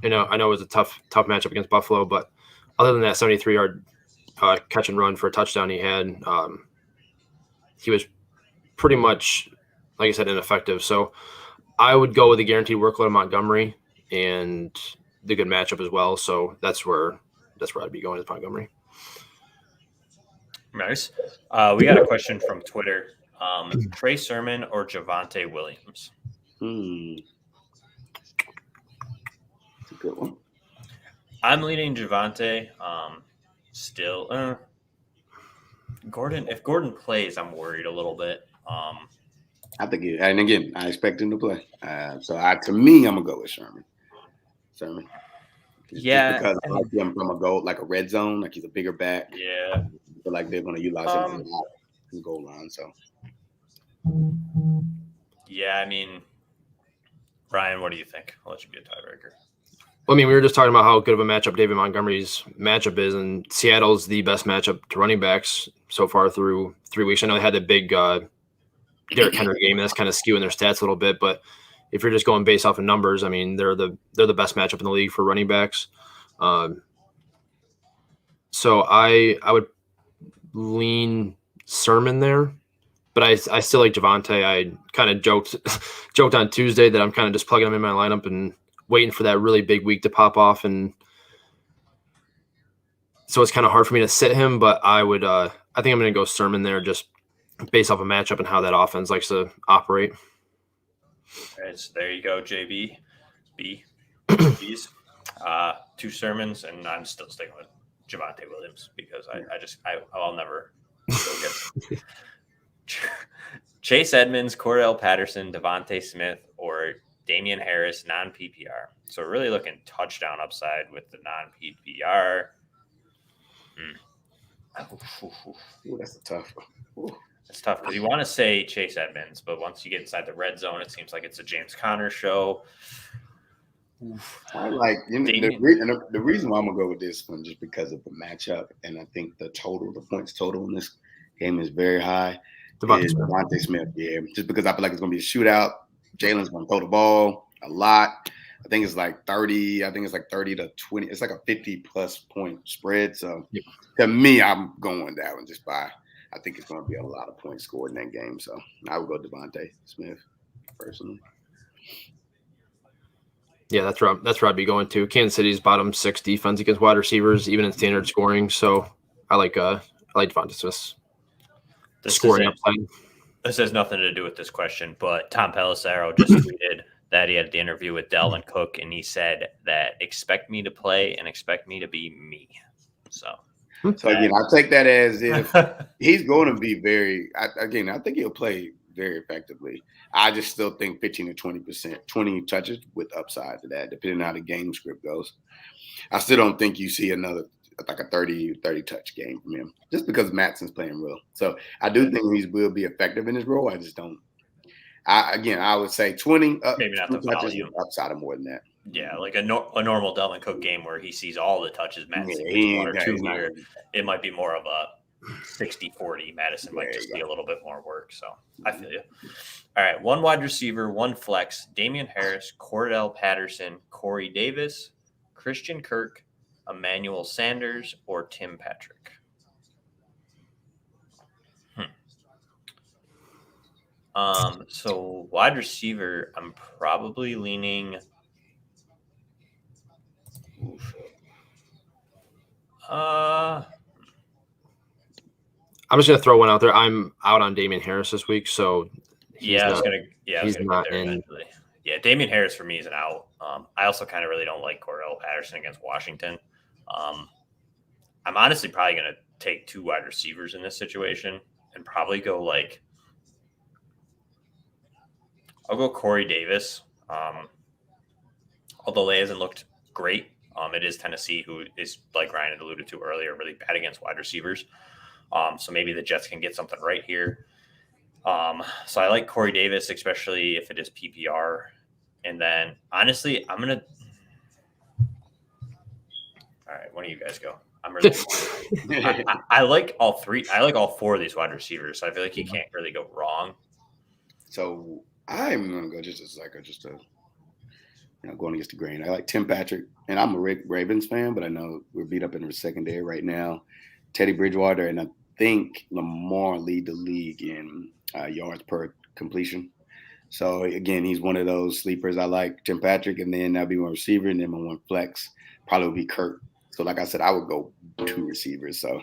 I know it was a tough matchup against Buffalo, but other than that 73-yard catch and run for a touchdown he had, he was pretty much, like I said, ineffective. So I would go with the guaranteed workload of Montgomery and the good matchup as well. So that's where I'd be going with Montgomery. Nice. We got a question from Twitter. Trey Sermon or Javonte Williams? That's a good one. I'm leaning Javonte. Still, Gordon. If Gordon plays, I'm worried a little bit. I think, and again, I expect him to play. To me, I'm gonna go with Sherman. Yeah, just because I like him from a red zone, like he's a bigger back. Yeah, I feel like they're gonna utilize him a lot in the goal line. So, yeah, I mean, Ryan, what do you think? I'll let you be a tiebreaker. Well, I mean, we were just talking about how good of a matchup David Montgomery's matchup is, and Seattle's the best matchup to running backs so far through 3 weeks. I know they had the big Derrick Henry game, and that's kind of skewing their stats a little bit. But if you're just going based off of numbers, I mean, they're the best matchup in the league for running backs. So I would lean Sermon there, but I still like Javonte. I kind of joked on Tuesday that I'm kind of just plugging him in my lineup and waiting for that really big week to pop off, and so it's kind of hard for me to sit him. But I think I'm going to go Sermon there, just based off a matchup and how that offense likes to operate. All right, so there you go, JB. B's. 2 Sermons, and I'm still sticking with Javonte Williams because I'll never go get Chase Edmonds, Cordell Patterson, Devontae Smith, or Damian Harris, non-PPR. So we're really looking touchdown upside with the non-PPR. Ooh, that's a tough one. It's tough because you want to say Chase Edmonds, but once you get inside the red zone, it seems like it's a James Conner show. I like the reason why I'm gonna go with this one just because of the matchup, and I think the points total in this game is very high. Devontae Smith, yeah, just because I feel like it's gonna be a shootout. Jalen's gonna throw the ball a lot. I think it's like 30. I think it's like 30 to 20. It's like a 50+ point spread. So to me, I'm going that one just by. I think it's going to be a lot of points scored in that game. So I would go Devontae Smith personally. Yeah, that's where I'd be going to. Kansas City's bottom 6 defense against wide receivers, even in standard scoring. So I like Devontae Smith's scoring upside. This has nothing to do with this question, but Tom Pelissero just tweeted that he had the interview with Dalvin Cook, and he said that expect me to play and expect me to be me. So again, I take that as if he's going to be I think he'll play very effectively. I just still think 15 to 20%, 20 touches with upside to that, depending on how the game script goes. I still don't think you see another like a 30 touch game from him, just because Matson's playing well. So I do think he will be effective in his role. I just don't. I would say 20. Maybe not the volume. Upside of more than that. Yeah, like a normal Dalvin Cook game where he sees all the touches. Madison gets 1 or 2 here. It might be more of a 60-40. Madison might just be a little bit more work. So I feel you. All right, 1 wide receiver, 1 flex. Damian Harris, Cordell Patterson, Corey Davis, Christian Kirk, Emmanuel Sanders, or Tim Patrick. So wide receiver, I'm probably leaning. I'm just gonna throw one out there. I'm out on Damian Harris this week, so he's not in. Eventually. Yeah, Damian Harris for me is an out. I also kind of really don't like Cordell Patterson against Washington. I'm honestly probably gonna take 2 wide receivers in this situation and probably go I'll go Corey Davis. Although he hasn't looked great, it is Tennessee, who is, like Ryan had alluded to earlier, really bad against wide receivers. So maybe the Jets can get something right here. So I like Corey Davis, especially if it is PPR. And then, honestly, I'm going to – all right, one of you guys go. I'm really – I like all 3. I like all 4 of these wide receivers, so I feel like you can't really go wrong. So I'm going to go going against the grain. I like Tim Patrick, and I'm a Ravens fan, but I know we're beat up in the secondary right now. Teddy Bridgewater, and I think Lamar lead the league in yards per completion. So, again, he's one of those sleepers. I like Tim Patrick, and then that'll be one receiver, and then my 1 flex probably would be Kirk. So, like I said, I would go 2 receivers. So,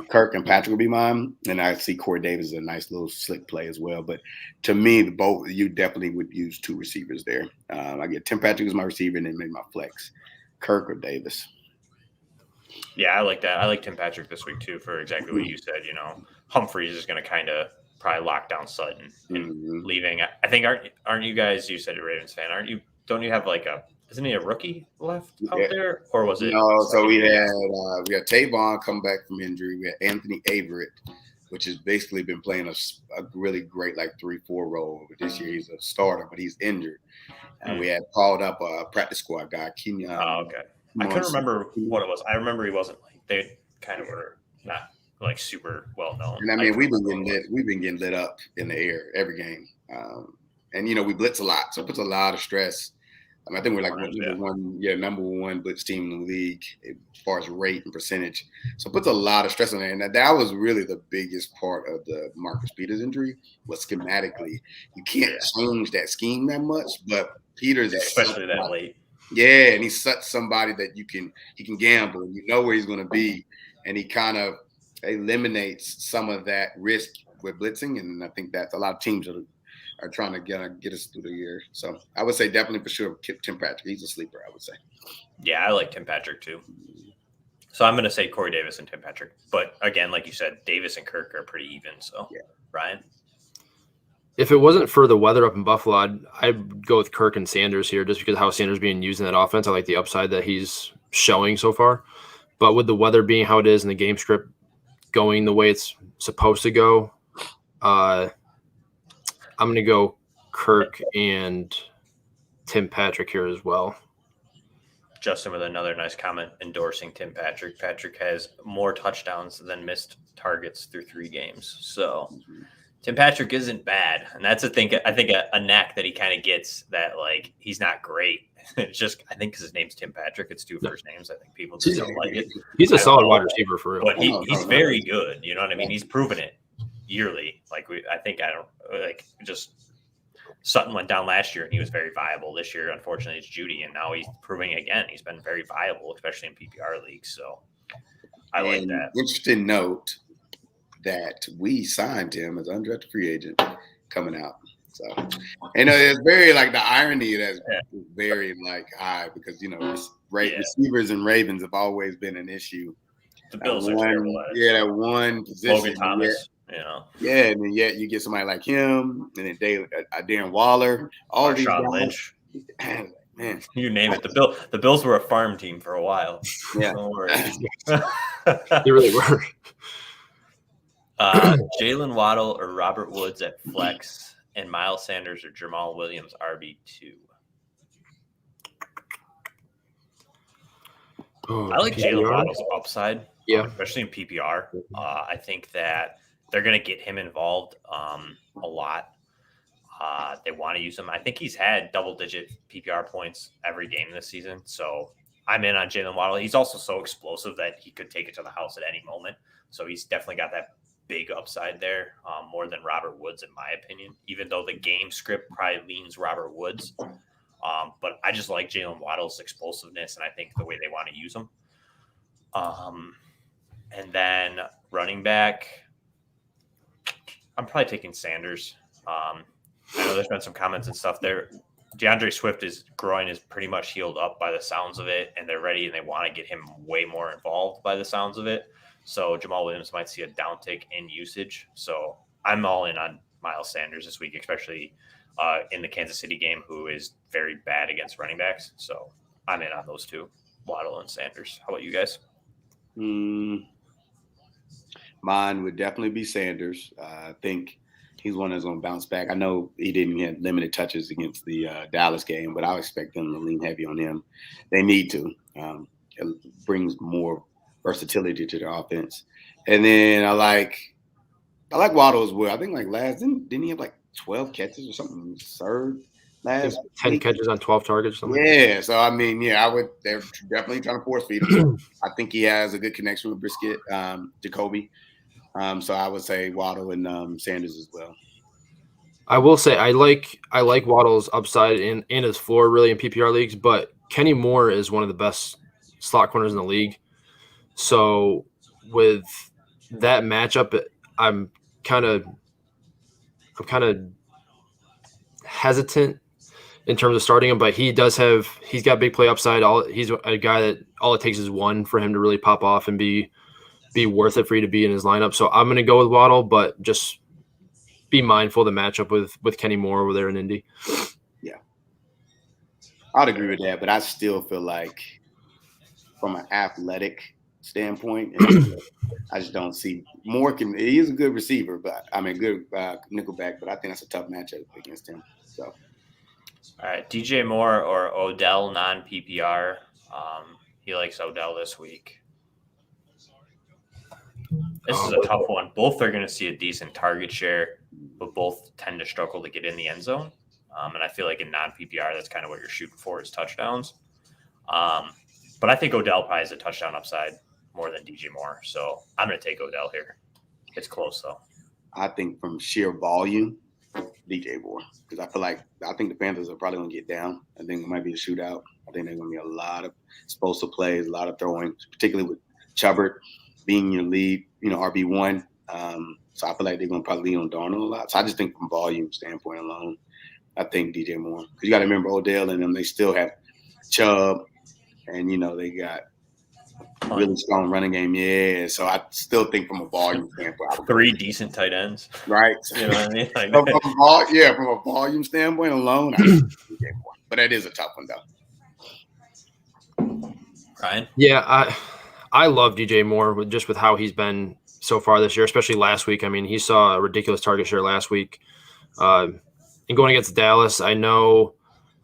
Kirk and Patrick would be mine, and I see Corey Davis as a nice little slick play as well. But to me, you definitely would use 2 receivers there. I get Tim Patrick as my receiver, and then maybe my flex, Kirk or Davis. Yeah, I like that. I like Tim Patrick this week too for exactly what you said. Humphreys is going to kind of probably lock down Sutton and leaving. I think aren't you guys? You said a Ravens fan, aren't you? Don't you have isn't he a rookie left out there, or was it? No, so we had Tavon come back from injury. We had Anthony Averett, which has basically been playing a really great 3-4 role. But this year he's a starter, but he's injured. And we had called up a practice squad guy, Kenyon. Oh, okay. I couldn't remember what it was. I remember he wasn't they kind of were not super well known. And I mean, we've been getting lit up in the air every game, and we blitz a lot, so it puts a lot of stress. I think we're number 1 blitz team in the league as far as rate and percentage. So it puts a lot of stress on there, and that was really the biggest part of the Marcus Peters injury. Was schematically, you can't change that scheme that much, but Peters, especially that late. Yeah, and he's such somebody that he can gamble. You know where he's going to be, and he kind of eliminates some of that risk with blitzing. And I think that's a lot of teams are trying to get us through the year. So I would say definitely for sure Tim Patrick. He's a sleeper, I would say. Yeah, I like Tim Patrick too. So I'm going to say Corey Davis and Tim Patrick. But again, like you said, Davis and Kirk are pretty even. So, Ryan? If it wasn't for the weather up in Buffalo, I'd go with Kirk and Sanders here just because of how Sanders is being used in that offense. I like the upside that he's showing so far. But with the weather being how it is and the game script going the way it's supposed to go, I'm going to go Kirk and Tim Patrick here as well. Justin with another nice comment endorsing Tim Patrick. Patrick has more touchdowns than missed targets through 3 games. So Tim Patrick isn't bad. And that's a thing, I think a knack that he kind of gets that he's not great It's just, I think because his name's Tim Patrick, it's two first names. I think people just don't like it. He's a solid wide receiver for real. But he's very good. You know what I mean? He's proven it yearly. Just Sutton went down last year and he was very viable. This year, unfortunately, it's Judy, and now he's proving again. He's been very viable, especially in PPR leagues. So I like that. Interesting note that we signed him as an undrafted free agent coming out. So, it's very like the irony that's very like high because, receivers and Ravens have always been an issue. The Bills are terrible at it. That one position. Logan Thomas. Yeah, and then yet you get somebody like him, and then Darren Waller, all these guys. Lynch. Man, you name it. The Bills were a farm team for a while. Yeah, don't worry. They really were. Jalen Waddle or Robert Woods at flex, and Miles Sanders or Jamal Williams RB2. I like Jalen Waddle's upside, especially in PPR. I think that they're going to get him involved a lot. They want to use him. I think he's had double-digit PPR points every game this season. So I'm in on Jalen Waddle. He's also so explosive that he could take it to the house at any moment. So he's definitely got that big upside there, more than Robert Woods, in my opinion, even though the game script probably leans Robert Woods. But I just like Jalen Waddle's explosiveness, and I think the way they want to use him. And then running back, I'm probably taking Sanders. I know there's been some comments and stuff there. DeAndre Swift's groin is pretty much healed up by the sounds of it, and they're ready and they want to get him way more involved by the sounds of it. So Jamal Williams might see a downtick in usage. So I'm all in on Miles Sanders this week, especially in the Kansas City game, who is very bad against running backs. So I'm in on those two, Waddle and Sanders. How about you guys? Mine would definitely be Sanders. I think he's one that's going to bounce back. I know he didn't get limited touches against the Dallas game, but I would expect them to lean heavy on him. They need to. It brings more versatility to their offense. And then I like Waddle as well. I think didn't he have like 12 catches or something absurd last 10 week? Catches on 12 targets. Yeah. So I mean, they're definitely trying to force feed him. I think he has a good connection with Brisket, Jacoby. So I would say Waddle and Sanders as well. I will say I like Waddle's upside in his floor really in PPR leagues, but Kenny Moore is one of the best slot corners in the league. So with that matchup, I'm kind of hesitant in terms of starting him, but he's got big play upside. He's a guy that all it takes is one for him to really pop off and be worth it for you to be in his lineup. So I'm going to go with Waddle, but just be mindful of the matchup with Kenny Moore over there in Indy. Yeah. I'd agree with that, but I still feel like from an athletic standpoint, I just don't see Moore he is a good receiver, but good nickelback, but I think that's a tough matchup against him. So, all right, DJ Moore or Odell non-PPR. He likes Odell this week. This is a tough one. Both are going to see a decent target share, but both tend to struggle to get in the end zone. And I feel like in non-PPR, that's kind of what you're shooting for is touchdowns. But I think Odell probably has a touchdown upside more than DJ Moore. So I'm going to take Odell here. It's close, though. I think from sheer volume, DJ Moore. Because I think the Panthers are probably going to get down. I think it might be a shootout. I think there's going to be a lot of explosive plays, a lot of throwing, particularly with Chubbard being your lead, RB1. So I feel like they're going to probably lean on Darnold a lot. So I just think from volume standpoint alone, I think DJ Moore. Because you got to remember Odell and them, they still have Chubb, and, they got really strong running game. Yeah, so I still think from a volume standpoint. 3 decent tight ends. Right. You know what I mean? From a volume standpoint alone, I think DJ Moore. But that is a tough one, though. Ryan? Yeah, I love DJ Moore with how he's been so far this year, especially last week. I mean, he saw a ridiculous target share last week. And going against Dallas, I know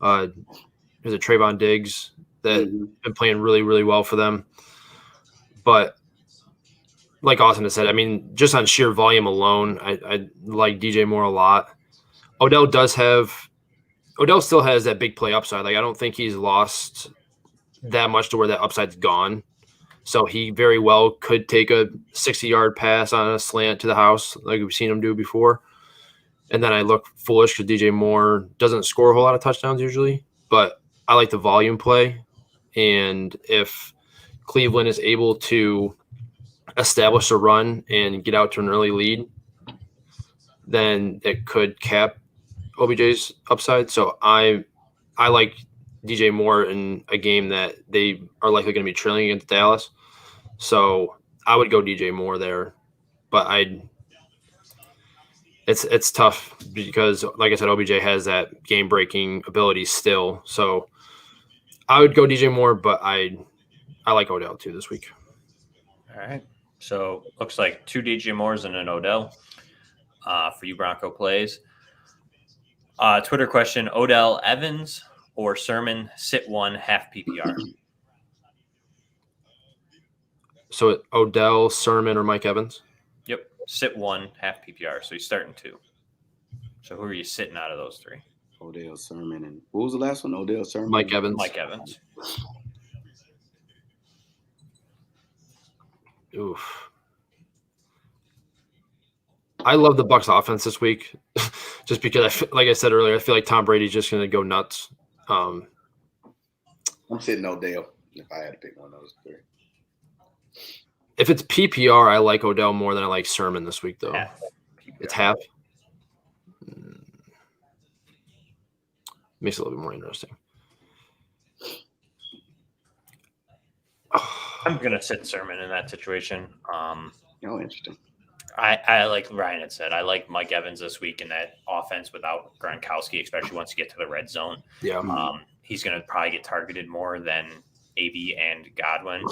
there's a Trayvon Diggs that been playing really, really well for them. But like Austin has said, I mean, just on sheer volume alone, I like DJ Moore a lot. Odell does have Odell still has that big play upside. Like I don't think he's lost that much to where that upside's gone. So he very well could take a 60-yard pass on a slant to the house like we've seen him do before. And then I look foolish because DJ Moore doesn't score a whole lot of touchdowns usually, but I like the volume play. And if Cleveland is able to establish a run and get out to an early lead, then it could cap OBJ's upside. So I like DJ Moore in a game that they are likely going to be trailing against Dallas. So I would go DJ Moore there, but it's tough because, like I said, OBJ has that game-breaking ability still. So I would go DJ Moore, but I like Odell too this week. All right. So looks like 2 DJ Moores and an Odell for you Bronco plays. Twitter question: Odell, Evans, or Sermon? Sit 1 half PPR. So Odell, Sermon, or Mike Evans? Yep. Sit 1 half PPR. So he's starting 2. So who are you sitting out of those 3? Odell, Sermon, and what was the last one? Odell, Sermon, Mike Evans. Mike Evans. Oof. I love the Bucs offense this week, just because like I said earlier, I feel like Tom Brady's just going to go nuts. I'm sitting Odell if I had to pick one of those 3. If it's PPR, I like Odell more than I like Sermon this week, though. Half It's half. Makes it a little bit more interesting. I'm going to sit Sermon in that situation. Interesting. I like Ryan had said, I like Mike Evans this week in that offense without Gronkowski, especially once you get to the red zone. Yeah. He's going to probably get targeted more than AB and Godwin.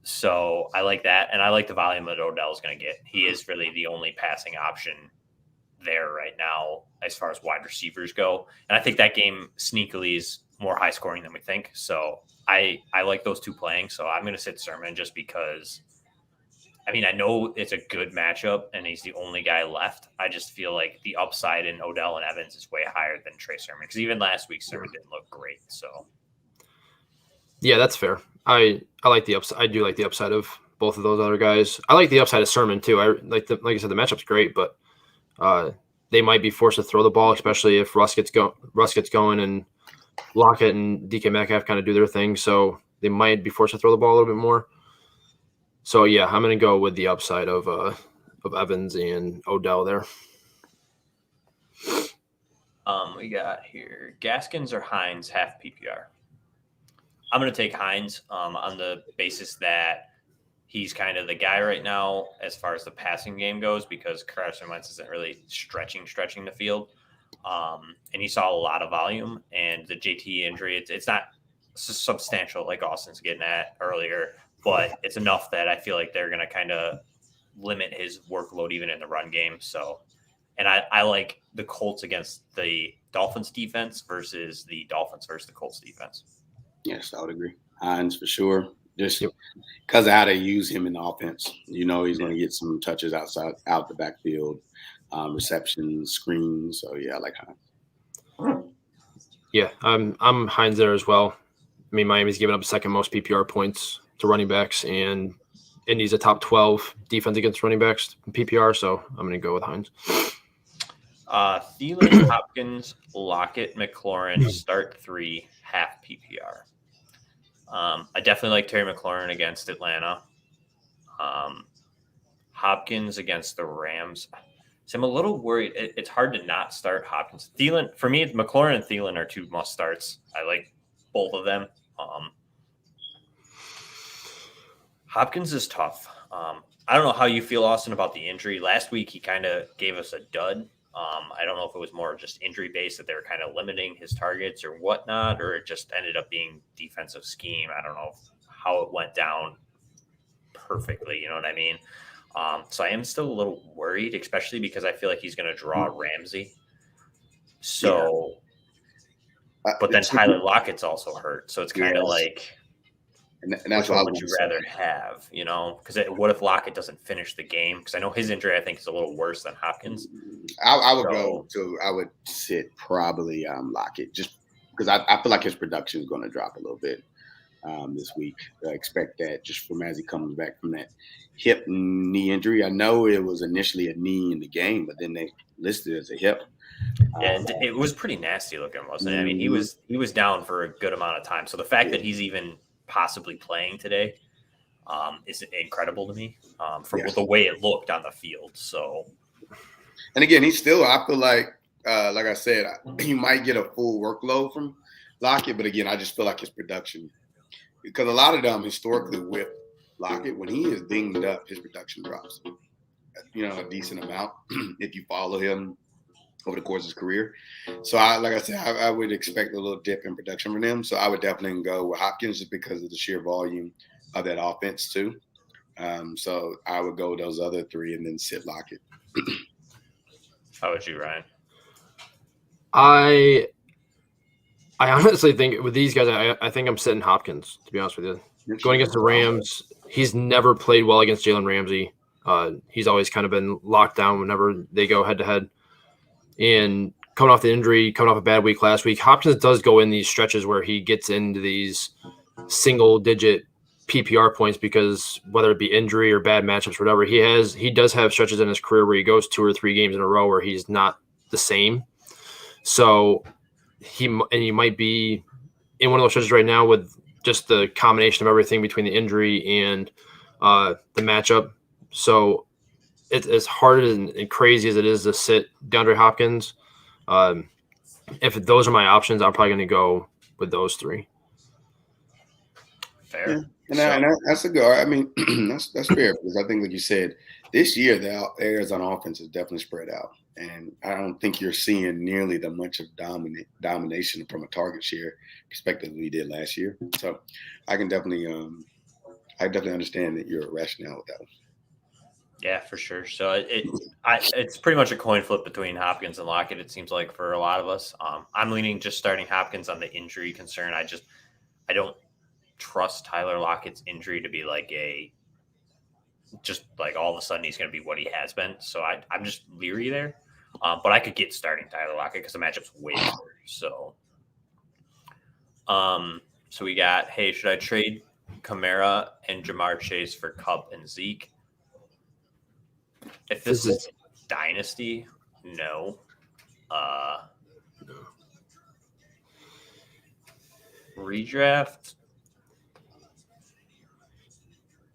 So I like that. And I like the volume that Odell's going to get. He is really the only passing option there right now as far as wide receivers go. And I think that game sneakily is more high scoring than we think. So I like those 2 playing. So I'm going to sit Sermon just because, I mean, I know it's a good matchup and he's the only guy left. I just feel like the upside in Odell and Evans is way higher than Trey Sermon, because even last week Sermon didn't look great. So yeah, that's fair. I like the upside. I do like the upside of both of those other guys. I like the upside of Sermon too. Like I said, the matchup's great, but they might be forced to throw the ball, especially if Russ gets going and Lockett and DK Metcalf kind of do their thing. So they might be forced to throw the ball a little bit more. So yeah, I'm going to go with the upside of Evans and Odell there. We got here Gaskins or Hines half PPR. I'm going to take Hines on the basis that he's kind of the guy right now as far as the passing game goes, because Carson Wentz isn't really stretching the field. And he saw a lot of volume, and the JT injury, it's not substantial like Austin's getting at earlier, but it's enough that I feel like they're going to kind of limit his workload even in the run game. So, and I like the Colts against the Dolphins defense versus the Dolphins versus the Colts defense. Yes, I would agree. Hines for sure. Just because of how they use him in the offense. You know, he's going to get some touches out the backfield, receptions, screens. So yeah, I like Hines. Yeah, I'm Hines there as well. I mean, Miami's given up second most PPR points to running backs, and Indy's a top 12 defense against running backs in PPR. So I'm going to go with Hines. Thielen, Hopkins, Lockett, McLaurin, start 3 half PPR. I definitely like Terry McLaurin against Atlanta. Hopkins against the Rams. So I'm a little worried. It's hard to not start Hopkins. Thielen, for me, McLaurin and Thielen are 2 must starts. I like both of them. Hopkins is tough. I don't know how you feel, Austin, about the injury. Last week, he kind of gave us a dud. I don't know if it was more just injury based that they were kind of limiting his targets or whatnot, or it just ended up being defensive scheme. I don't know how it went down perfectly. You know what I mean? So I am still a little worried, especially because I feel like he's going to draw Ramsey. So, but then Tyler Lockett's also hurt. So it's kind of like, And that's what would you rather have, because what if Lockett doesn't finish the game? Because I know his injury, I think, is a little worse than Hopkins. I would sit probably Lockett just because I feel like his production is going to drop a little bit this week. I expect that just from as he comes back from that hip knee injury. I know it was initially a knee in the game, but then they listed it as a hip. And it was pretty nasty looking, wasn't it? I mean, he was down for a good amount of time. So the fact that he's even possibly playing today is incredible to me from the way it looked on the field. So, and again, he's still. I feel like I said, you might get a full workload from Lockett, but again, I just feel like his production, because a lot of them historically with Lockett, when he is dinged up, his production drops. A decent amount if you follow him over the course of his career. So, I would expect a little dip in production from them. So, I would definitely go with Hopkins just because of the sheer volume of that offense too. So, I would go with those other three and then sit Lockett. How about you, Ryan? I honestly think with these guys, I think I'm sitting Hopkins, to be honest with you. Going against the Rams, he's never played well against Jalen Ramsey. He's always kind of been locked down whenever they go head-to-head. And coming off the injury, coming off a bad week last week, Hopkins does go in these stretches where he gets into these single-digit PPR points because whether it be injury or bad matchups, whatever, he does have stretches in his career where he goes 2 or 3 games in a row where he's not the same. So he might be in one of those stretches right now with just the combination of everything between the injury and the matchup. So it's as hard and crazy as it is to sit DeAndre Hopkins. If those are my options, I'm probably going to go with those 3. Fair. Yeah. And that's a go. I mean, that's fair because I think, like you said, this year the areas on offense is definitely spread out, and I don't think you're seeing nearly the much of domination from a target share perspective we did last year. So I can definitely, understand that your rationale with that one. Yeah, for sure. So it's pretty much a coin flip between Hopkins and Lockett, it seems like, for a lot of us. I'm leaning just starting Hopkins on the injury concern. I don't trust Tyler Lockett's injury to be like all of a sudden he's going to be what he has been. So I'm just leery there. But I could get starting Tyler Lockett because the matchup's way better. So, so we got, hey, should I trade Kamara and Jamar Chase for Kupp and Zeke? If this is dynasty, no. Redraft.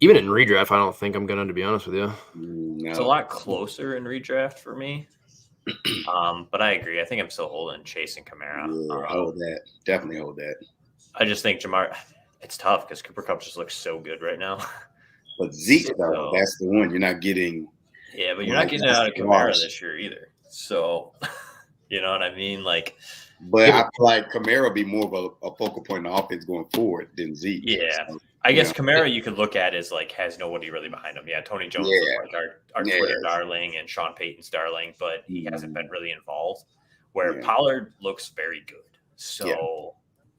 Even in redraft, I don't think I'm going to be honest with you. No. It's a lot closer in redraft for me. But I agree. I think I'm still holding Chase and Kamara. Yeah, hold that. Definitely hold that. I just think Jamar, it's tough because Cooper Kupp just looks so good right now. But Zeke, though, that's the one you're not getting. Yeah, but you're not getting it out of Kamara this year either. So, you know what I mean? But I feel like Kamara will be more of a focal point in the offense going forward than Zeke. Yeah. So, I guess Kamara you could look at as has nobody really behind him. Yeah, Tony Jones is our Twitter darling and Sean Payton's darling, but he hasn't been really involved. Where Pollard looks very good. So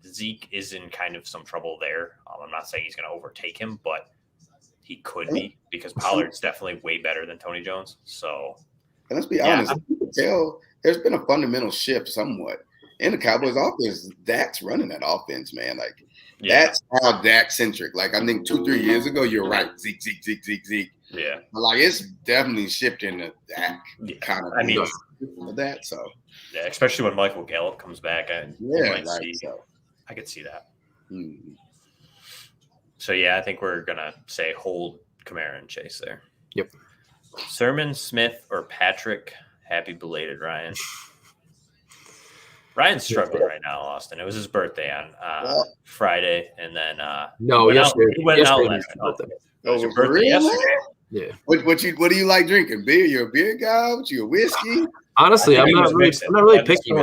Zeke is in kind of some trouble there. I'm not saying he's going to overtake him, but he could be because Pollard's definitely way better than Tony Jones. So, and let's be honest, you can tell there's been a fundamental shift somewhat in the Cowboys offense. Dak's running that offense, man. That's how Dak centric. I think 2-3 years ago, you're right. Zeke. Yeah. But it's definitely shifting to Dak kind of. Of that. So. Yeah, especially when Michael Gallup comes back, I could see that. Mm-hmm. So I think we're gonna say hold Kamara and Chase there. Yep. Sermon, Smith, or Patrick. Happy belated, Ryan. Ryan's struggling right now, Austin. It was his birthday on Friday, and then yesterday. He went out last night. It was your birthday yesterday. Yeah. What do you like drinking? Beer? You're a beer guy? You a whiskey? Honestly, I'm not really picky.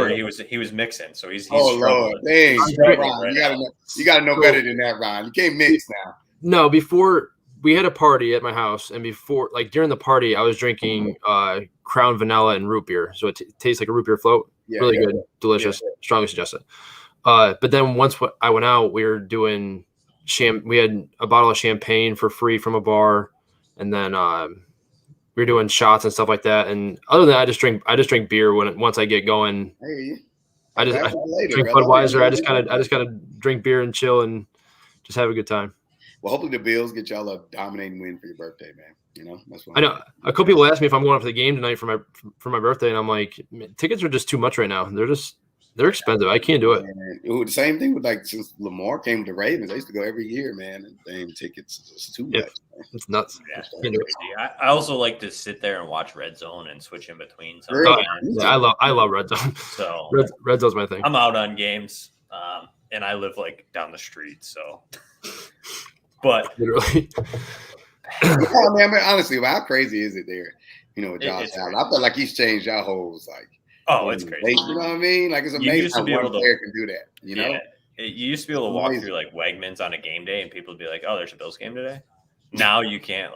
He was mixing, so he's Lord, dang, you gotta know better than that, Ryan. You can't mix now. No, before we had a party at my house, and before during the party, I was drinking Crown Vanilla and root beer, so it tastes like a root beer float. Really good, delicious, strongly suggested. But then once I went out, we were doing we had a bottle of champagne for free from a bar, and then we were doing shots and stuff like that. And other than that, I just drink beer once I get going. Hey, I later, drink brother. Budweiser. I just kind of drink beer and chill and just have a good time. Well, hopefully the Bills get y'all a dominating win for your birthday, man. You know, that's what I know. A couple people ask me if I'm going up to the game tonight for my birthday, and I'm like, tickets are just too much right now. They're expensive. I can't do it. Man, the same thing with since Lamar came to the Ravens, I used to go every year, man. And damn, tickets is too much. Man. It's nuts. Yeah, I also like to sit there and watch Red Zone and switch in between. Really? Yeah, I love Red Zone. So Red Zone's my thing. I'm out on games, and I live down the street, so. But literally. I mean, honestly, how crazy is it there? You know, with Josh Allen, I feel like he's changed y'all whole it's crazy. You know what I mean? It's amazing how one player can do that. You know, you used to be able to walk through Wegmans on a game day, and people would be like, "Oh, there's a Bills game today." Now you can't.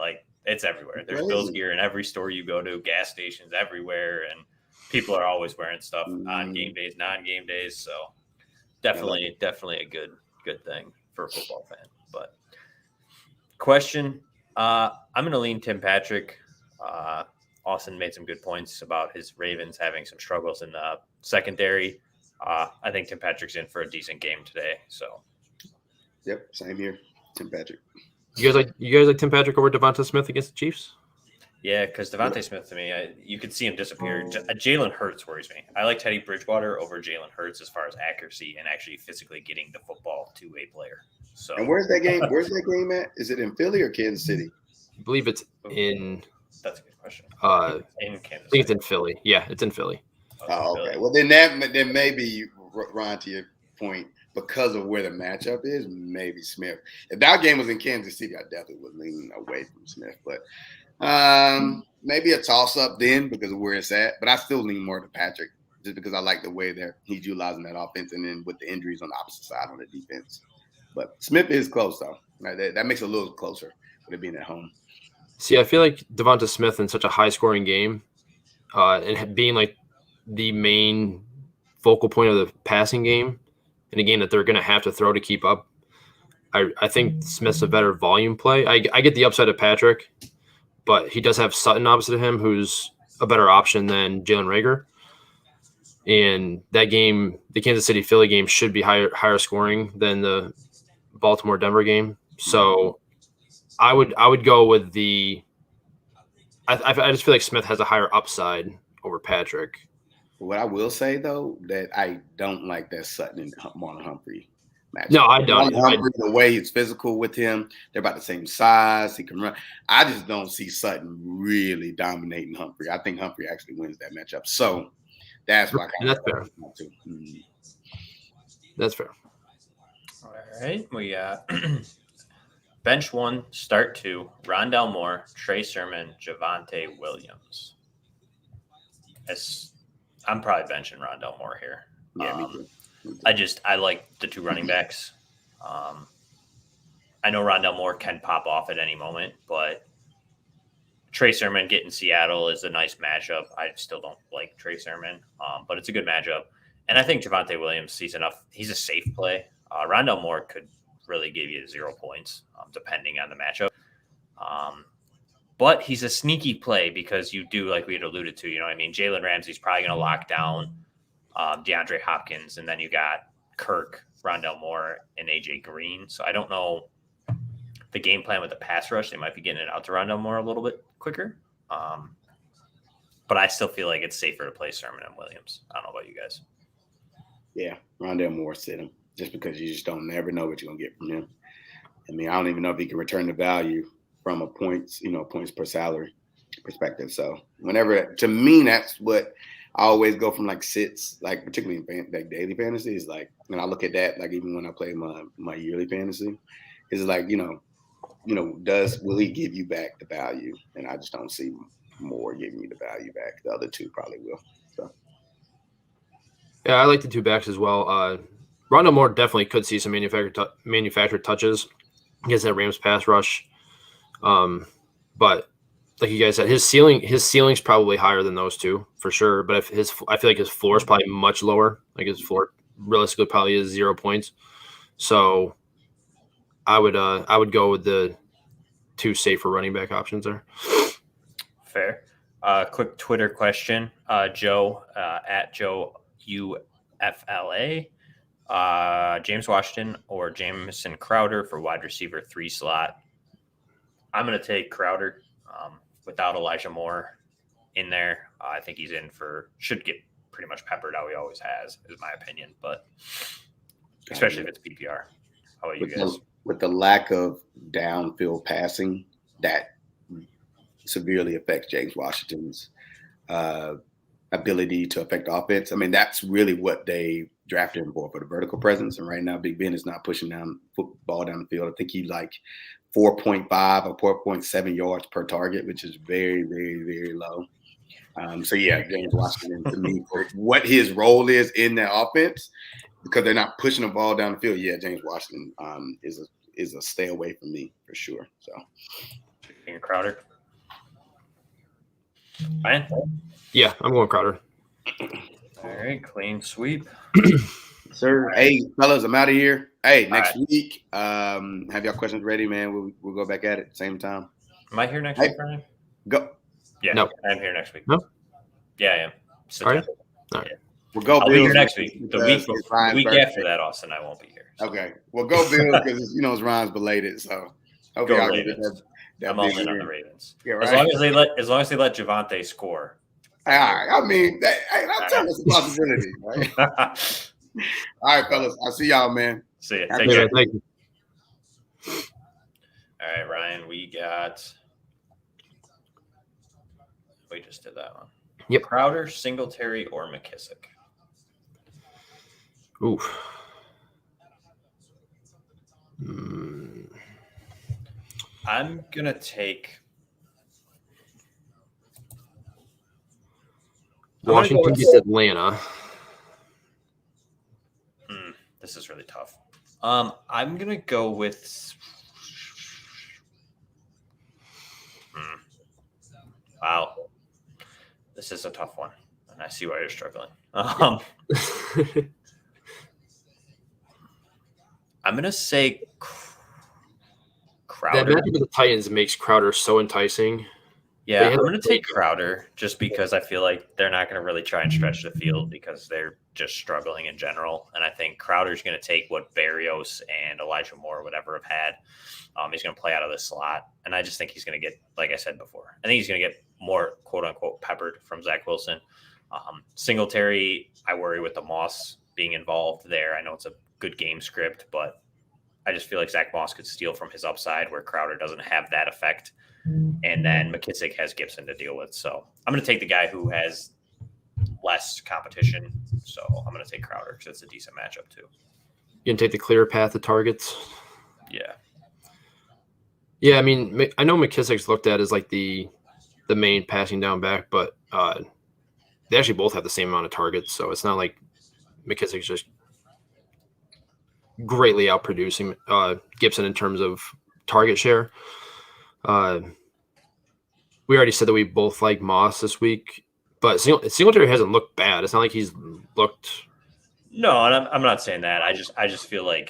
It's everywhere. There's Bills gear in every store you go to, gas stations everywhere, and people are always wearing stuff on game days, non-game days. So definitely a good thing for a football fan. But question. I'm going to lean Tim Patrick. Austin made some good points about his Ravens having some struggles in the secondary. I think Tim Patrick's in for a decent game today. So, yep, same here. Tim Patrick. You guys like Tim Patrick over Devonta Smith against the Chiefs? Yeah, because Devonta Smith to me, you could see him disappear. Jalen Hurts worries me. I like Teddy Bridgewater over Jalen Hurts as far as accuracy and actually physically getting the football to a player. So, and where's that game? Where's that game at? Is it in Philly or Kansas City? I believe it's in. That's a good question. In Kansas. I think it's in Philly. Yeah, it's in Philly. Oh, okay. Well, then maybe Ron, to your point, because of where the matchup is, maybe Smith. If that game was in Kansas City, I definitely would lean away from Smith. But maybe a toss-up then because of where it's at. But I still lean more to Patrick just because I like the way that he's utilizing that offense and then with the injuries on the opposite side on the defense. But Smith is close, though. That makes it a little closer with it being at home. See, I feel like Devonta Smith in such a high-scoring game and being the main focal point of the passing game in a game that they're going to have to throw to keep up, I think Smith's a better volume play. I get the upside of Patrick, but he does have Sutton opposite of him, who's a better option than Jalen Reagor. And that game, the Kansas City-Philly game, should be higher scoring than the Baltimore-Denver game. So I would go with the I just feel like Smith has a higher upside over Patrick. What I will say, though, that I don't like that Sutton and Marlon Humphrey matchup. No, I don't. Humphrey, the way he's physical with him, they're about the same size. He can run. I just don't see Sutton really dominating Humphrey. I think Humphrey actually wins that matchup. So that's why that's fair. That's fair. All right. We got bench 1, start 2, Rondale Moore, Trey Sermon, Javonte Williams. I'm probably benching Rondale Moore here. Yeah, me too. I like the 2 running backs. I know Rondale Moore can pop off at any moment, but Trey Sermon getting Seattle is a nice matchup. I still don't like Trey Sermon, but it's a good matchup. And I think Javonte Williams sees enough. He's a safe play. Rondale Moore could really give you 0 points, depending on the matchup. But he's a sneaky play because you do, like we had alluded to, Jalen Ramsey's probably going to lock down DeAndre Hopkins, and then you got Kirk, Rondale Moore, and AJ Green. So I don't know the game plan with the pass rush. They might be getting it out to Rondale Moore a little bit quicker. But I still feel like it's safer to play Sermon and Williams. I don't know about you guys. Yeah, Rondale Moore sit him just because you just don't never know what you're going to get from him. I don't even know if he can return the value from a points per salary perspective. So whenever, to me, that's what I always go from sits, particularly in daily fantasy is when I look at that, even when I play my yearly fantasy, is will he give you back the value? And I just don't see Moore giving you the value back. The other 2 probably will. So. Yeah, I like the 2 backs as well. Rondale Moore definitely could see some manufactured touches against that Rams pass rush. But like you guys said, his ceiling's probably higher than those 2 for sure. But I feel like his floor is probably much lower. His floor realistically probably is 0 points. So I would go with the 2 safer running back options there. Fair. Quick Twitter question. Joe at Joe UFLA. James Washington or Jamison Crowder for wide receiver 3 slot. I'm going to take Crowder without Elijah Moore in there. I think he's should get pretty much peppered how he always has, is my opinion. But especially if it's PPR. How about you guys? With the lack of downfield passing, that severely affects James Washington's ability to affect offense. I mean, that's really what they drafted him for the vertical presence. And right now, Big Ben is not pushing down football down the field. I think he's like 4.5 or 4.7 yards per target, which is very, very, very low. So, yeah, James Washington, to me, for what his role is in that offense, because they're not pushing the ball down the field, yeah, James Washington is a stay away from me for sure. So, Crowder? Ryan? Yeah, I'm going Crowder. All right, clean sweep. Sir, hey, fellas, I'm out of here. Hey, next week, have y'all questions ready, man? We'll go back at it same time. Am I here next week, Ryan? Go. Yeah, no. I'm here next week. No? Yeah, I am. All right. Yeah. We'll go I'll Bills be here next week. The week after that, Austin, I won't be here. So. Okay. Well, go Bills because, it's Ryan's belated. So, go Ravens. I'm all in on the Ravens. Yeah, right. As long as they let Javonte score. All right. I mean, that's a possibility, right? All right, fellas. I'll see y'all, man. See you. Take care. Thank you. All right, Ryan. We just did that one. Yep. Crowder, Singletary, or McKissick? Ooh. I'm going to take Washington gets Atlanta. This is really tough. I'm going to go with wow. This is a tough one, and I see why you're struggling. I'm going to say Crowder. That matchup with the Titans makes Crowder so enticing. Yeah, I'm going to take Crowder just because I feel like they're not going to really try and stretch the field because they're just struggling in general. And I think Crowder's going to take what Berrios and Elijah Moore or whatever have had. He's going to play out of the slot. And I just think he's going to get, like I said before, I think he's going to get more quote-unquote peppered from Zach Wilson. Singletary, I worry with the Moss being involved there. I know it's a good game script, but I just feel like Zach Moss could steal from his upside where Crowder doesn't have that effect. And then McKissick has Gibson to deal with. So I'm going to take the guy who has less competition. So I'm going to take Crowder because it's a decent matchup too. You can take the clear path of targets. Yeah. Yeah, I mean, I know McKissick's looked at as like the main passing down back, but they actually both have the same amount of targets. So it's not like McKissick's just greatly outproducing Gibson in terms of target share. We already said that we both like Moss this week, but Singletary hasn't looked bad. It's not like he's looked. No, and I'm not saying that. I just feel like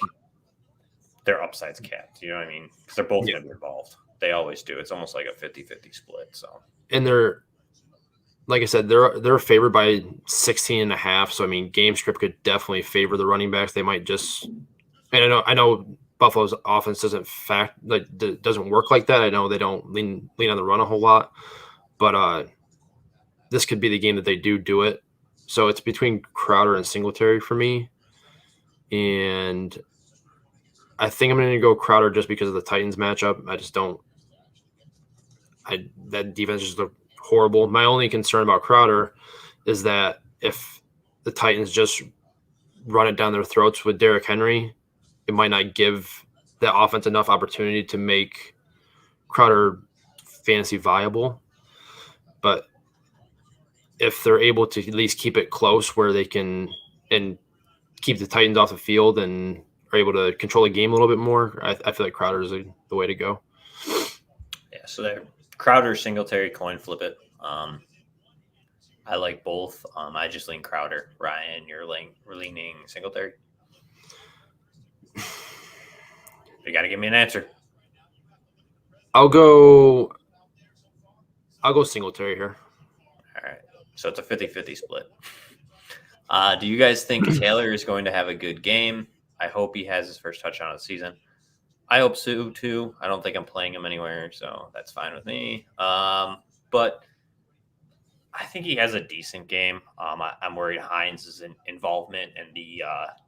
their upside's capped. You know what I mean? Because they're both going to be involved. They always do. It's almost like a 50-50 split. So, and they're, like I said, they're favored by 16.5. So I mean, game script could definitely favor the running backs. They might just, and I know Buffalo's offense doesn't work like that. I know they don't lean on the run a whole lot, but this could be the game that they do it. So it's between Crowder and Singletary for me, and I think I'm going to go Crowder just because of the Titans matchup. I just don't. That defense just looked horrible. My only concern about Crowder is that if the Titans just run it down their throats with Derrick Henry, it might not give that offense enough opportunity to make Crowder fantasy viable. But if they're able to at least keep it close where they can and keep the Titans off the field and are able to control the game a little bit more, I feel like Crowder is the way to go. Yeah, so there, Crowder, Singletary, coin flip it. I like both. I just lean Crowder. Ryan, you're leaning Singletary. You got to give me an answer. I'll go Singletary here. All right. So it's a 50-50 split. Do you guys think Taylor is going to have a good game? I hope he has his first touchdown of the season. I hope so, too. I don't think I'm playing him anywhere, so that's fine with me. But I think he has a decent game. I'm worried Hines' involvement and the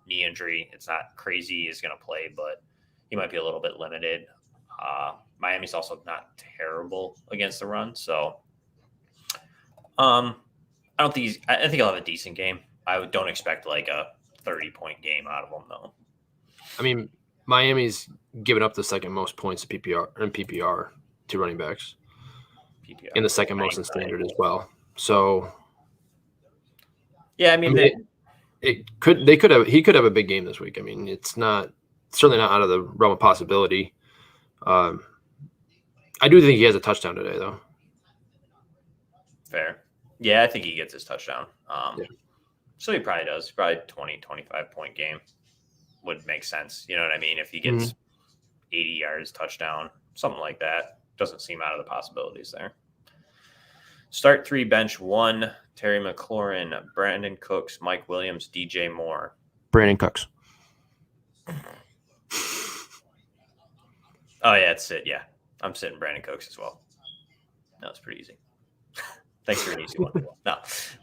knee injury. It's not crazy he's going to play, but he might be a little bit limited. Miami's also not terrible against the run, so I think he'll have a decent game. I don't expect like a 30-point game out of him, though. I mean, Miami's given up the second most points in PPR to running backs, and the second most in standard as well. So, yeah, I mean he could have a big game this week. I mean, it's certainly not out of the realm of possibility. I do think he has a touchdown today, though. Fair. Yeah, I think he gets his touchdown. So he probably does. Probably 20, 25-point game would make sense. You know what I mean? If he gets 80 yards, touchdown, something like that. Doesn't seem out of the possibilities there. Start 3, bench 1, Terry McLaurin, Brandon Cooks, Mike Williams, DJ Moore. Brandon Cooks. Oh, yeah, it's it. Yeah, I'm sitting Brandon Cooks as well. That was pretty easy. Thanks for an easy one. No.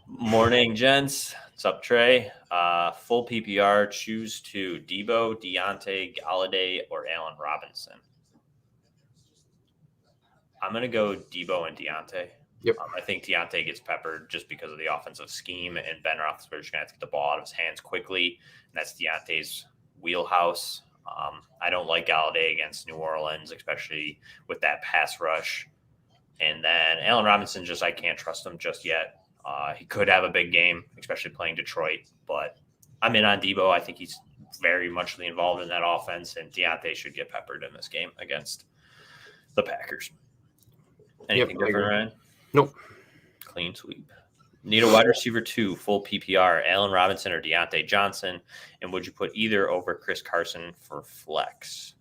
Morning, gents. What's up, Trey? Full PPR, choose to Debo, Deontay, Galladay, or Allen Robinson. I'm going to go Debo and Deontay. Yep. I think Deontay gets peppered just because of the offensive scheme, and Ben Roethlisberger's going to have to get the ball out of his hands quickly, and that's Deontay's wheelhouse. I don't like Galladay against New Orleans, especially with that pass rush. And then Allen Robinson, I can't trust him just yet. He could have a big game, especially playing Detroit, but I'm in on Debo. I think he's very much involved in that offense, and Deontay should get peppered in this game against the Packers. Anything different, Ryan? Nope. Clean sweep. Need a wide receiver 2, full PPR, Allen Robinson or Deontay Johnson, and would you put either over Chris Carson for flex?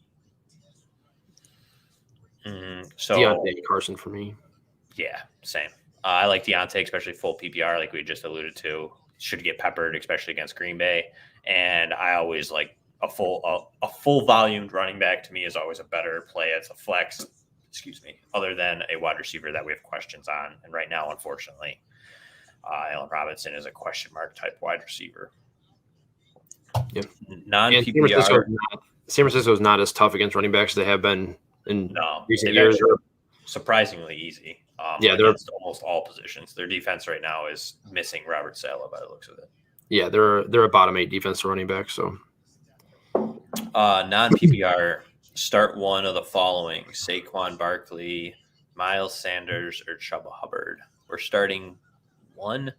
So Deontay Carson for me. Yeah, same. I like Deontay, especially full PPR, like we just alluded to. Should get peppered, especially against Green Bay. And I always like a full volumed running back. To me is always a better play as a flex. Other than a wide receiver that we have questions on. And right now, unfortunately, Allen Robinson is a question mark type wide receiver. Yep. Non-PPR. San Francisco is not as tough against running backs as they have been in recent years. Surprisingly easy. They're almost all positions. Their defense right now is missing Robert Saleh by the looks of it. Yeah, they're a bottom 8 defense to running back. So non-PPR. Start one of the following: Saquon Barkley, Miles Sanders, or Chuba Hubbard. We're starting one.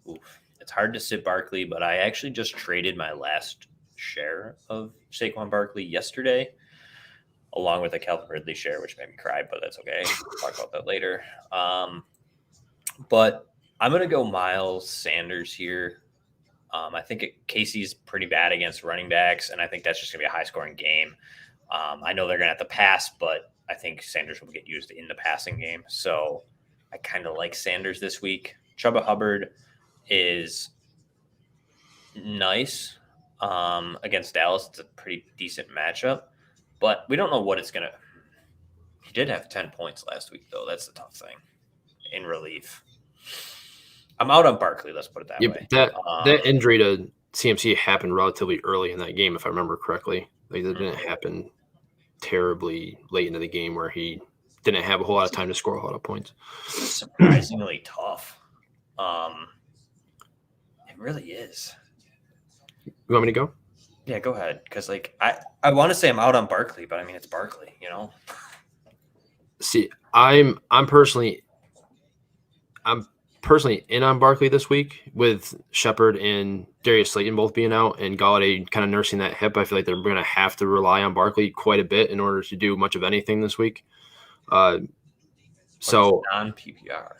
Oof. It's hard to sit Barkley, but I actually just traded my last share of Saquon Barkley yesterday, along with a Calvin Ridley share, which made me cry, but that's okay. We'll talk about that later. But I'm going to go Miles Sanders here. I think Casey's pretty bad against running backs, and I think that's just going to be a high-scoring game. I know they're going to have to pass, but I think Sanders will get used in the passing game. So I kind of like Sanders this week. Chuba Hubbard is nice against Dallas. It's a pretty decent matchup, but we don't know what it's going to – he did have 10 points last week, though. That's the tough thing in relief. I'm out on Barkley. Let's put it that way. That injury to CMC happened relatively early in that game, if I remember correctly. Like, that didn't happen terribly late into the game where he didn't have a whole lot of time to score a lot of points. Surprisingly tough. It really is. You want me to go? Yeah, go ahead. Because I want to say I'm out on Barkley, but I mean it's Barkley, you know. See, I'm personally in on Barkley this week with Shepard and Darius Slayton both being out and Galladay kind of nursing that hip. I feel like they're going to have to rely on Barkley quite a bit in order to do much of anything this week. So non-PPR.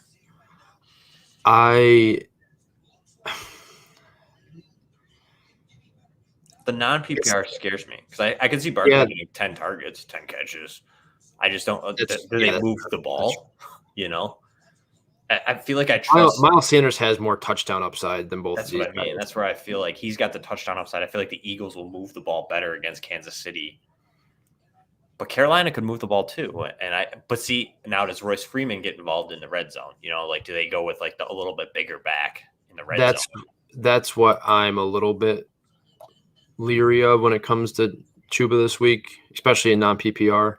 The non-PPR scares me because I can see Barkley getting 10 targets, 10 catches. I just don't. Do they move the ball? You know, I feel like I trust. Miles Sanders has more touchdown upside than both. That's what I mean. That's where I feel like he's got the touchdown upside. I feel like the Eagles will move the ball better against Kansas City. But Carolina could move the ball too. But see, now does Royce Freeman get involved in the red zone? You know, like do they go with like a little bit bigger back in the red zone? That's what I'm a little bit leery of when it comes to Chuba this week, especially in non-PPR,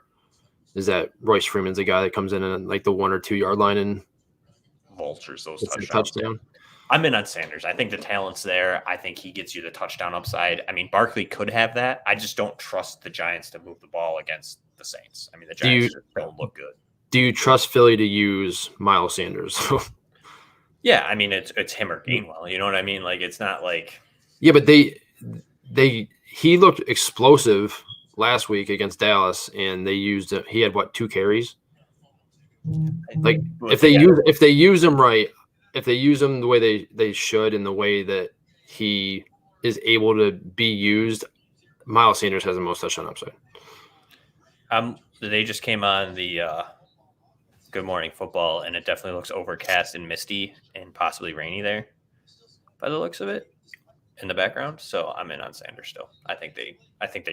is that Royce Freeman's a guy that comes in and like the 1 or 2 yard line and vultures those touchdowns. I'm in on Sanders. I think the talent's there. I think he gets you the touchdown upside. I mean, Barkley could have that. I just don't trust the Giants to move the ball against the Saints. I mean, the Giants don't look good. Do you trust Philly to use Miles Sanders? Yeah, I mean, it's him or Gainwell. You know what I mean? Like, it's not like but he looked explosive last week against Dallas, and he had 2 carries. Like if they use him right, if they use him the way they should, in the way that he is able to be used, Miles Sanders has the most touchdown upside. They just came on the Good Morning Football, and it definitely looks overcast and misty and possibly rainy there by the looks of it in the background. So I'm in on Sanders still. I think they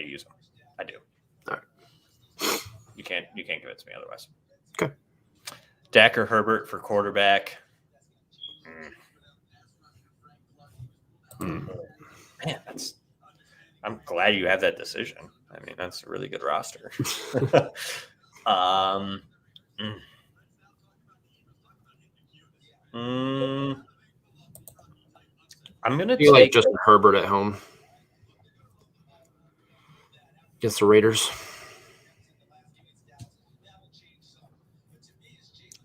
use him. I do. All right. You can't convince me otherwise. Okay. Dak or Herbert for quarterback. Man, I'm glad you have that decision. I mean, that's a really good roster. I'm gonna take like Justin Herbert at home against the Raiders.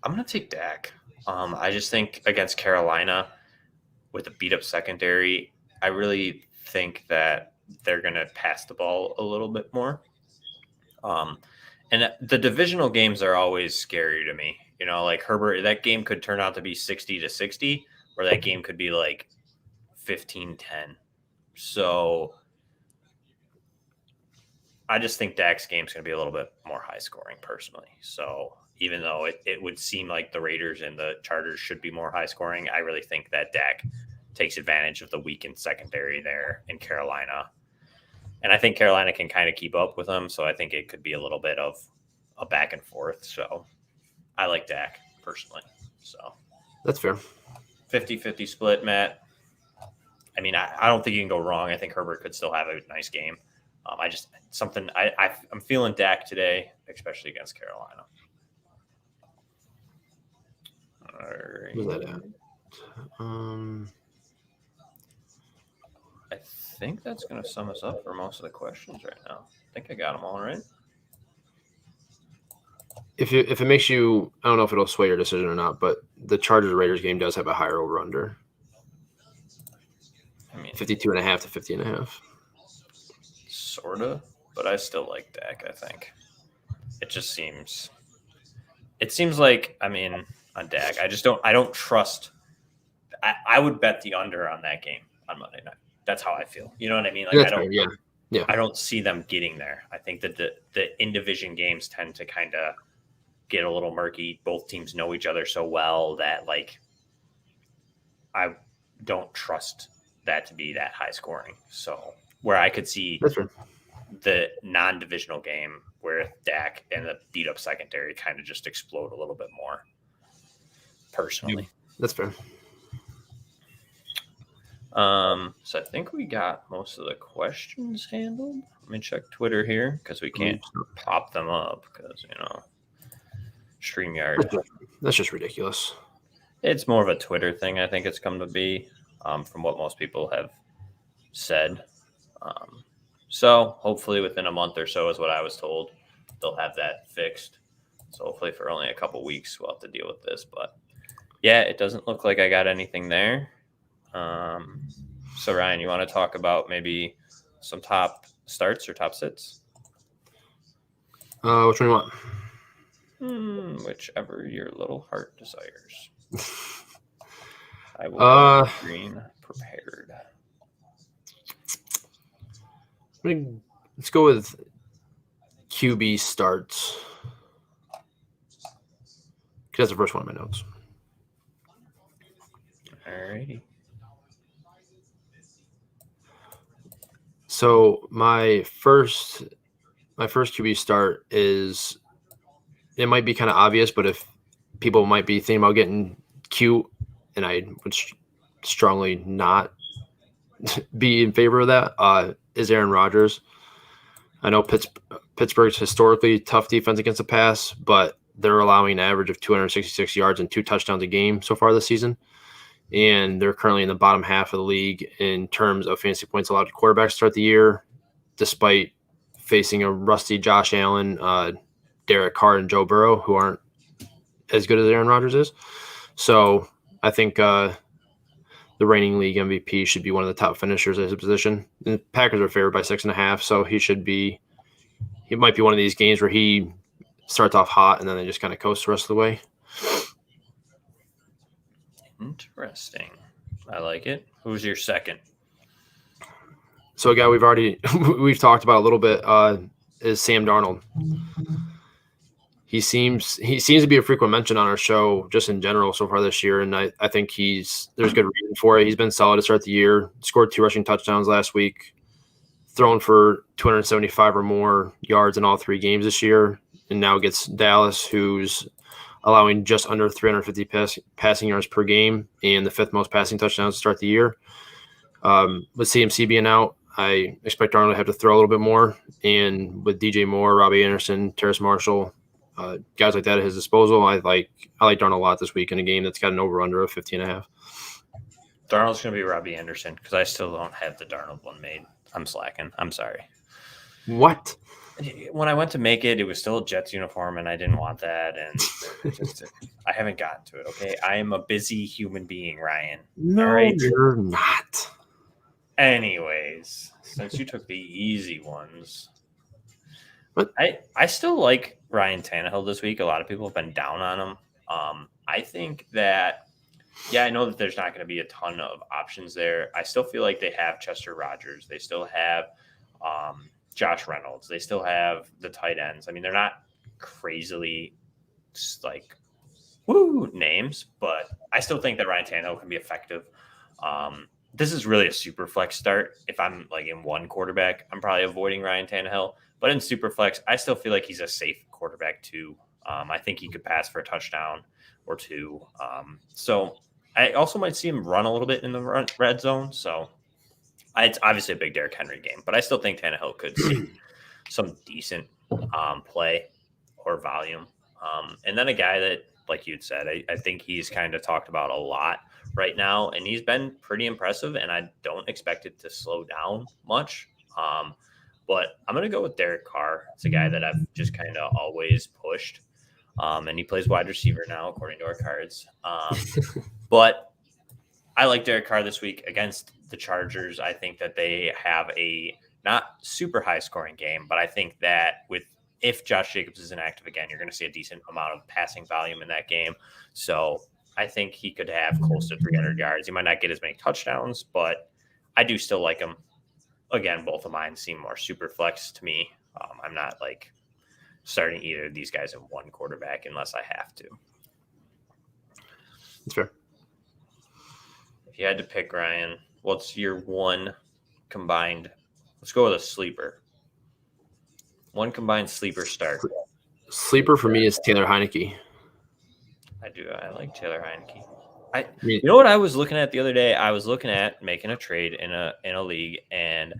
I'm gonna take Dak. I just think against Carolina with a beat up secondary, I really think that they're gonna pass the ball a little bit more. And the divisional games are always scary to me. You know, like Herbert, that game could turn out to be 60-60, or that game could be like 15-10. So I just think Dak's game is going to be a little bit more high scoring personally. So even though it would seem like the Raiders and the Chargers should be more high scoring, I really think that Dak takes advantage of the weakened secondary there in Carolina. And I think Carolina can kind of keep up with them. So I think it could be a little bit of a back and forth. So I like Dak personally. So that's fair. 50-50 split, Matt. I mean, I don't think you can go wrong. I think Herbert could still have a nice game. I'm feeling Dak today, especially against Carolina. All right. Where's that at? I think that's going to sum us up for most of the questions right now. I think I got them all right. If it makes you, I don't know if it'll sway your decision or not, but the Chargers-Raiders game does have a higher over-under. I mean, 52.5 to 50.5. Sort of, but I still like Dak, I think. It seems like, I mean, on Dak, I don't trust. I would bet the under on that game on Monday night. That's how I feel. You know what I mean? Like, I don't see them getting there. I think that the in-division games tend to kind of get a little murky. Both teams know each other so well that, like, I don't trust that to be that high scoring. So where I could see the non-divisional game where Dak and the beat up secondary kind of just explode a little bit more personally. That's fair. So I think we got most of the questions handled. Let me check Twitter here because we can't pop them up because, StreamYard. That's just ridiculous. It's more of a Twitter thing, I think it's come to be, from what most people have said. So hopefully within a month or so is what I was told. They'll have that fixed. So hopefully for only a couple weeks we'll have to deal with this. But yeah, it doesn't look like I got anything there. So Ryan, you want to talk about maybe some top starts or top sits? Which one do you want? Whichever your little heart desires. I will green prepared. Let's go with QB starts. That's the first one in my notes. Alrighty. So my first QB start is, it might be kind of obvious, but if people might be thinking about getting cute, and I would strongly not be in favor of that, is Aaron Rodgers. I know Pittsburgh's historically tough defense against the pass, but they're allowing an average of 266 yards and 2 touchdowns a game so far this season. And they're currently in the bottom half of the league in terms of fantasy points allowed to quarterbacks to start the year, despite facing a rusty Josh Allen, Derek Carr, and Joe Burrow, who aren't as good as Aaron Rodgers is. So I think the reigning league MVP should be one of the top finishers at his position. And the Packers are favored by 6.5, so he might be one of these games where he starts off hot and then they just kind of coast the rest of the way. Interesting. I like it. Who's your second? So a guy we've talked about a little bit is Sam Darnold. He seems to be a frequent mention on our show just in general so far this year, and I think there's good reason for it. He's been solid to start the year. Scored 2 rushing touchdowns last week, thrown for 275 or more yards in all 3 games this year, and now gets Dallas, who's allowing just under 350 passing yards per game and the 5th most passing touchdowns to start the year. With CMC being out, I expect Darnold to have to throw a little bit more, and with DJ Moore, Robbie Anderson, Terrace Marshall, guys like that at his disposal, I like Darnold a lot this week in a game that's got an over-under of 50.5. Darnold's going to be Robbie Anderson because I still don't have the Darnold one made. I'm slacking. I'm sorry. What? When I went to make it, it was still a Jets uniform, and I didn't want that. And I haven't gotten to it, okay? I am a busy human being, Ryan. No, right? You're not. Anyways, since you took the easy ones, what? I still like Ryan Tannehill this week. A lot of people have been down on him. I think that, I know that there's not going to be a ton of options there. I still feel like they have Chester Rodgers. They still have Josh Reynolds. They still have the tight ends. I mean, they're not crazily like names, but I still think that Ryan Tannehill can be effective. This is really a super flex start. If I'm like in one quarterback, I'm probably avoiding Ryan Tannehill. But in super flex, I still feel like he's a safe quarterback too. I think he could pass for a touchdown or 2. So I also might see him run a little bit in the red zone. So it's obviously a big Derrick Henry game, but I still think Tannehill could see some decent play or volume. And then a guy that, like you'd said, I think he's kind of talked about a lot right now, and he's been pretty impressive, and I don't expect it to slow down much. But I'm going to go with Derek Carr. It's a guy that I've just kind of always pushed, and he plays wide receiver now, according to our cards. But I like Derek Carr this week against the Chargers. I think that they have a not super high scoring game, but I think that if Josh Jacobs is inactive again, you're going to see a decent amount of passing volume in that game. So I think he could have close to 300 yards. He might not get as many touchdowns, but I do still like him. Again, both of mine seem more super flex to me. I'm not like starting either of these guys in one quarterback unless I have to. That's fair. If you had to pick, Ryan, what's your one combined? Let's go with a sleeper. One combined sleeper start. Sleeper for me is Taylor Heineke. I like Taylor Heineke. You know what I was looking at the other day? I was looking at making a trade in a league, and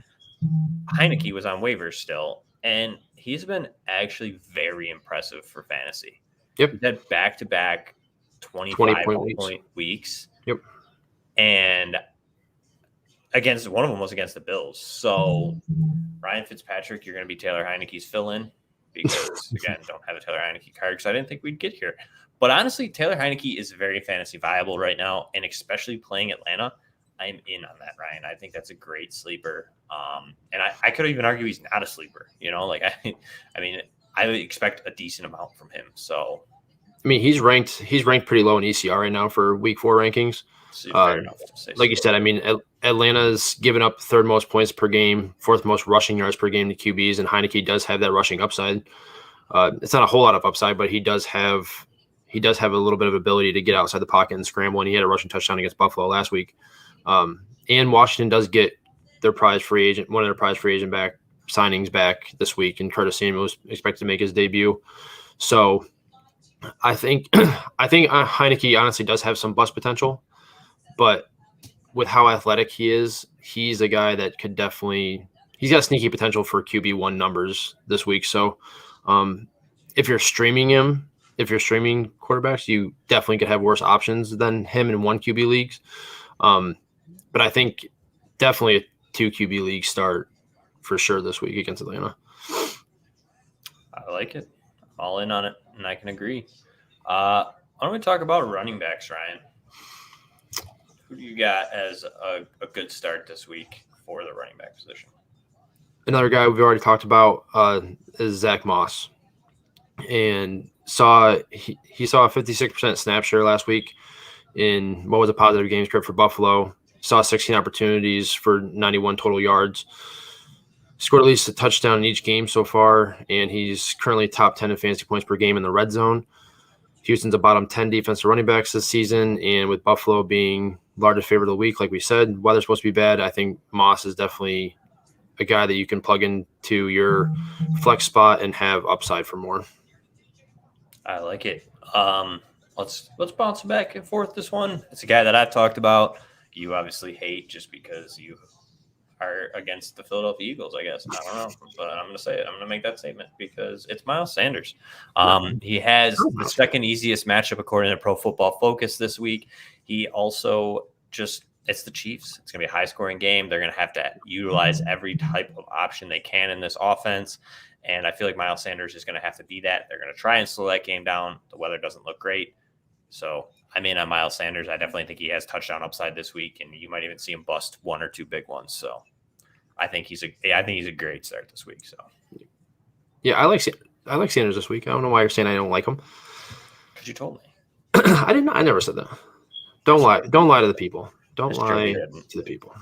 Heineke was on waivers still, and he's been actually very impressive for fantasy. Yep. He's had back-to-back 25-point weeks. Yep. And one of them was against the Bills. So Ryan Fitzpatrick, you're going to be Taylor Heineke's fill-in because, again, don't have a Taylor Heineke card because I didn't think we'd get here. But honestly, Taylor Heineke is very fantasy viable right now, and especially playing Atlanta, I'm in on that, Ryan. I think that's a great sleeper. And I could even argue he's not a sleeper. I would expect a decent amount from him. So, I mean, he's ranked pretty low in ECR right now for Week 4 rankings. Fair enough to say like you said, I mean, Atlanta's given up third most points per game, fourth most rushing yards per game to QBs, and Heineke does have that rushing upside. It's not a whole lot of upside, but he does have a little bit of ability to get outside the pocket and scramble, and he had a rushing touchdown against Buffalo last week. And Washington does get one of their prize free agent signings back this week, and Curtis Samuel was expected to make his debut. So I think Heineke honestly does have some bust potential, but with how athletic he is, he's a guy that could definitely – he's got sneaky potential for QB1 numbers this week. So if you're streaming quarterbacks, you definitely could have worse options than him in 1 QB leagues. But I think definitely a 2 QB league start for sure this week against Atlanta. I like it. I'm all in on it, and I can agree. Why don't we talk about running backs, Ryan? Who do you got as a good start this week for the running back position? Another guy we've already talked about is Zach Moss. And he saw a 56% snap share last week in what was a positive game script for Buffalo. Saw 16 opportunities for 91 total yards. Scored at least a touchdown in each game so far, and he's currently top 10 in fantasy points per game in the red zone. Houston's a bottom 10 defensive running backs this season, and with Buffalo being largest favorite of the week, like we said, weather's supposed to be bad. I think Moss is definitely a guy that you can plug into your flex spot and have upside for more. I like it. Let's bounce back and forth this one. It's a guy that I've talked about. You obviously hate just because you are against the Philadelphia Eagles, I guess. I don't know, but I'm going to say it. I'm going to make that statement because it's Miles Sanders. He has the second easiest matchup according to Pro Football Focus this week. He also it's the Chiefs. It's going to be a high-scoring game. They're going to have to utilize every type of option they can in this offense, and I feel like Miles Sanders is going to have to be that. They're going to try and slow that game down. The weather doesn't look great. So I'm in on Miles Sanders. I definitely think he has touchdown upside this week, and you might even see him bust 1 or 2 big ones. So I think he's a great start this week. So yeah, I like Sanders this week. I don't know why you're saying I don't like him. Because you told me. I didn't. I never said that. Don't lie. Don't lie to the people. Don't lie to the people.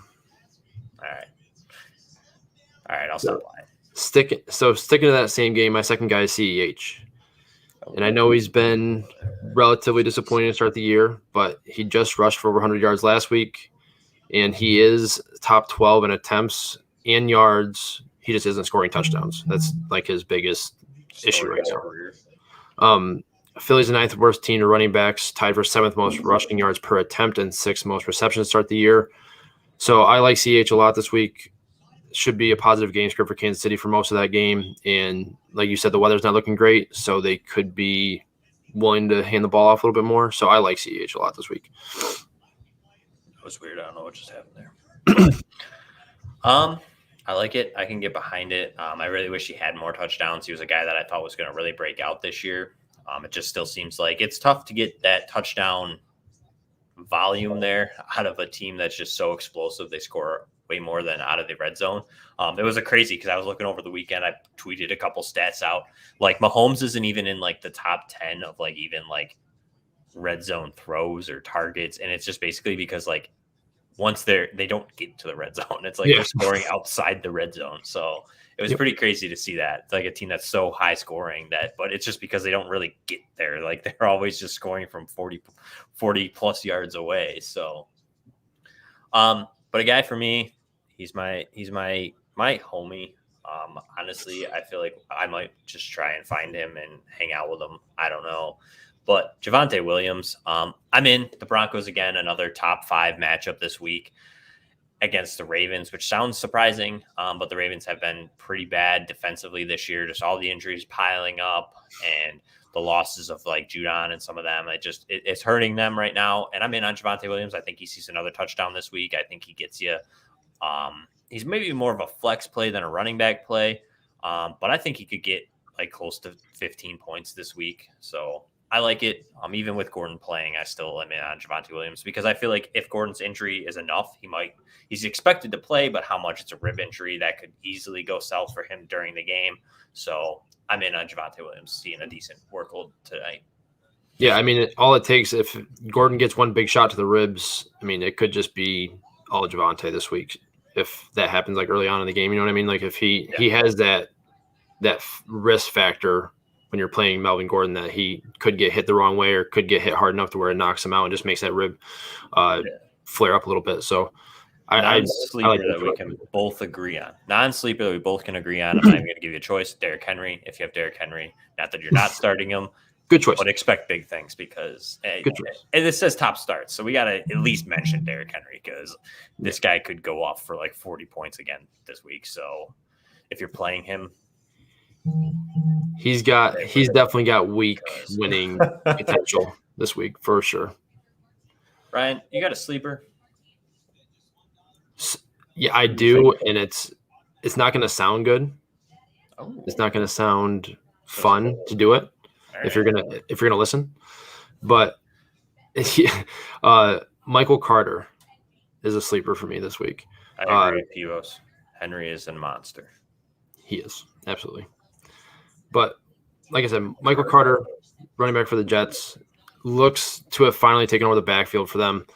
All right. I'll stop lying. Sticking to that same game, my second guy is CEH. And I know he's been relatively disappointing to start the year, but he just rushed for over 100 yards last week, and he is top 12 in attempts and yards. He just isn't scoring touchdowns. That's like his biggest issue right now. Philly's the 9th worst team to running backs, tied for 7th most rushing yards per attempt and 6th most receptions to start the year. So I like CH a lot this week. Should be a positive game script for Kansas City for most of that game. And like you said, the weather's not looking great, so they could be willing to hand the ball off a little bit more. So I like CH a lot this week. That was weird. I don't know what just happened there. I like it. I can get behind it. I really wish he had more touchdowns. He was a guy that I thought was going to really break out this year. It just still seems like it's tough to get that touchdown volume there out of a team that's just so explosive. They score way more than out of the red zone. It was a crazy because I was looking over the weekend. I tweeted a couple stats out. Like Mahomes isn't even in like the top 10 of like even like red zone throws or targets. And it's just basically because like once they don't get to the red zone, it's like they're scoring outside the red zone. So it was pretty crazy to see that. It's like a team that's so high scoring but it's just because they don't really get there. Like they're always just scoring from 40 plus yards away. So, but a guy for me, he's my homie. Honestly, I feel like I might just try and find him and hang out with him. I don't know. But Javonte Williams, I'm in. The Broncos again, another top 5 matchup this week against the Ravens, which sounds surprising, but the Ravens have been pretty bad defensively this year. Just all the injuries piling up and the losses of like Judon and some of them. It's hurting them right now. And I'm in on Javonte Williams. I think he sees another touchdown this week. I think he gets you. He's maybe more of a flex play than a running back play, but I think he could get like close to 15 points this week. So I like it. Even with Gordon playing, I still am in on Javonte Williams because I feel like if Gordon's injury is enough, he's expected to play, but how much it's a rib injury that could easily go south for him during the game. So I'm in on Javonte Williams seeing a decent workload tonight. Yeah, I mean, all it takes if Gordon gets one big shot to the ribs, I mean, it could just be all Javonte this week if that happens like early on in the game. You know what I mean? Like if he has that risk factor when you're playing Melvin Gordon that he could get hit the wrong way or could get hit hard enough to where it knocks him out and just makes that rib flare up a little bit. So non-sleeper that we can both agree on. Non-sleeper that we both can agree on. I'm not even going to give you a choice. Derrick Henry. If you have Derrick Henry, not that you're not starting him. Good choice. But expect big things because it says top starts. So we got to at least mention Derrick Henry because this guy could go off for like 40 points again this week. So if you're playing him, he's definitely got week winning potential this week for sure. Ryan, you got a sleeper? Yeah, I do, and it's not going to sound good. Oh. It's not going to sound fun to do it if you're gonna listen. But Michael Carter is a sleeper for me this week. I agree with Pivos. Henry is a monster. He is absolutely. But like I said, Michael Carter, running back for the Jets, looks to have finally taken over the backfield for them.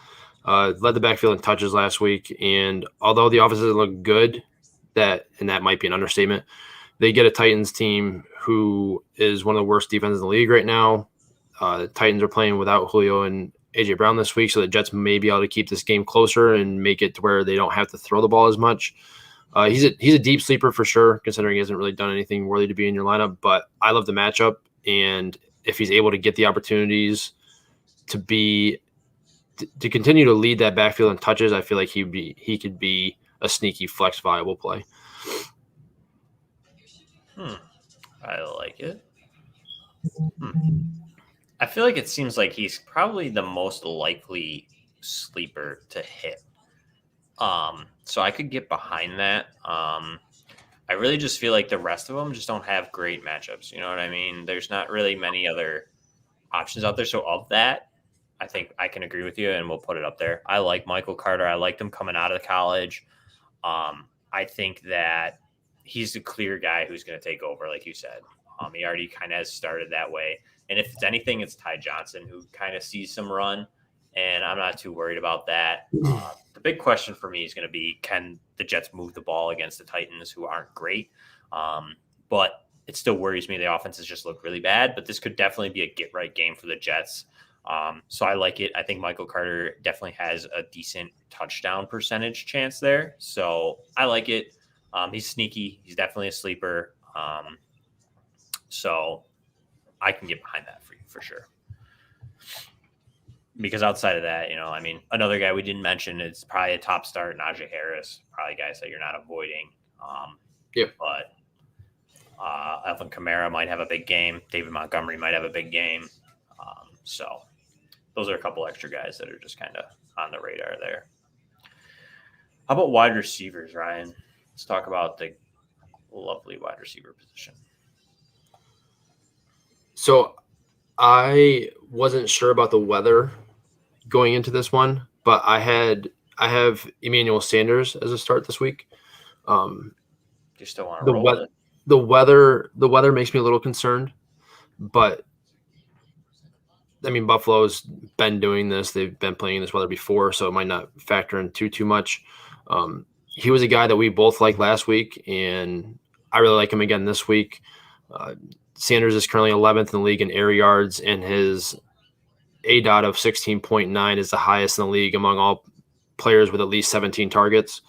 Led the backfield in touches last week, and although the offense doesn't look good, that might be an understatement, they get a Titans team who is one of the worst defenses in the league right now. The Titans are playing without Julio and A.J. Brown this week, so the Jets may be able to keep this game closer and make it to where they don't have to throw the ball as much. He's a deep sleeper for sure, considering he hasn't really done anything worthy to be in your lineup, but I love the matchup, and if he's able to get the opportunities to continue to lead that backfield in touches, I feel like he could be a sneaky flex viable play. I like it. I feel like it seems like he's probably the most likely sleeper to hit. So I could get behind that. I really just feel like the rest of them just don't have great matchups. You know what I mean? There's not really many other options out there. So of that, I think I can agree with you, and we'll put it up there. I like Michael Carter. I liked him coming out of college. I think that he's the clear guy who's going to take over, like you said. He already kind of has started that way. And if it's anything, it's Ty Johnson, who kind of sees some run, and I'm not too worried about that. The big question for me is going to be, can the Jets move the ball against the Titans, who aren't great? But it still worries me. The offenses just look really bad, but this could definitely be a get-right game for the Jets. So I like it. I think Michael Carter definitely has a decent touchdown percentage chance there. So I like it. He's sneaky. He's definitely a sleeper. So I can get behind that for you for sure. Because outside of that, I mean, another guy we didn't mention is probably a top start, Najee Harris. Probably guys that you're not avoiding. But Alvin Kamara might have a big game. David Montgomery might have a big game. So those are a couple extra guys that are just kind of on the radar there. How about wide receivers, Ryan? Let's talk about the lovely wide receiver position. So I wasn't sure about the weather going into this one, but I have Emmanuel Sanders as a start this week. You still want to roll it? The weather makes me a little concerned, but I mean, Buffalo's been doing this. They've been playing in this weather before, so it might not factor in too much. He was a guy that we both liked last week, and I really like him again this week. Sanders is currently 11th in the league in air yards, and his ADOT of 16.9 is the highest in the league among all players with at least 17 targets.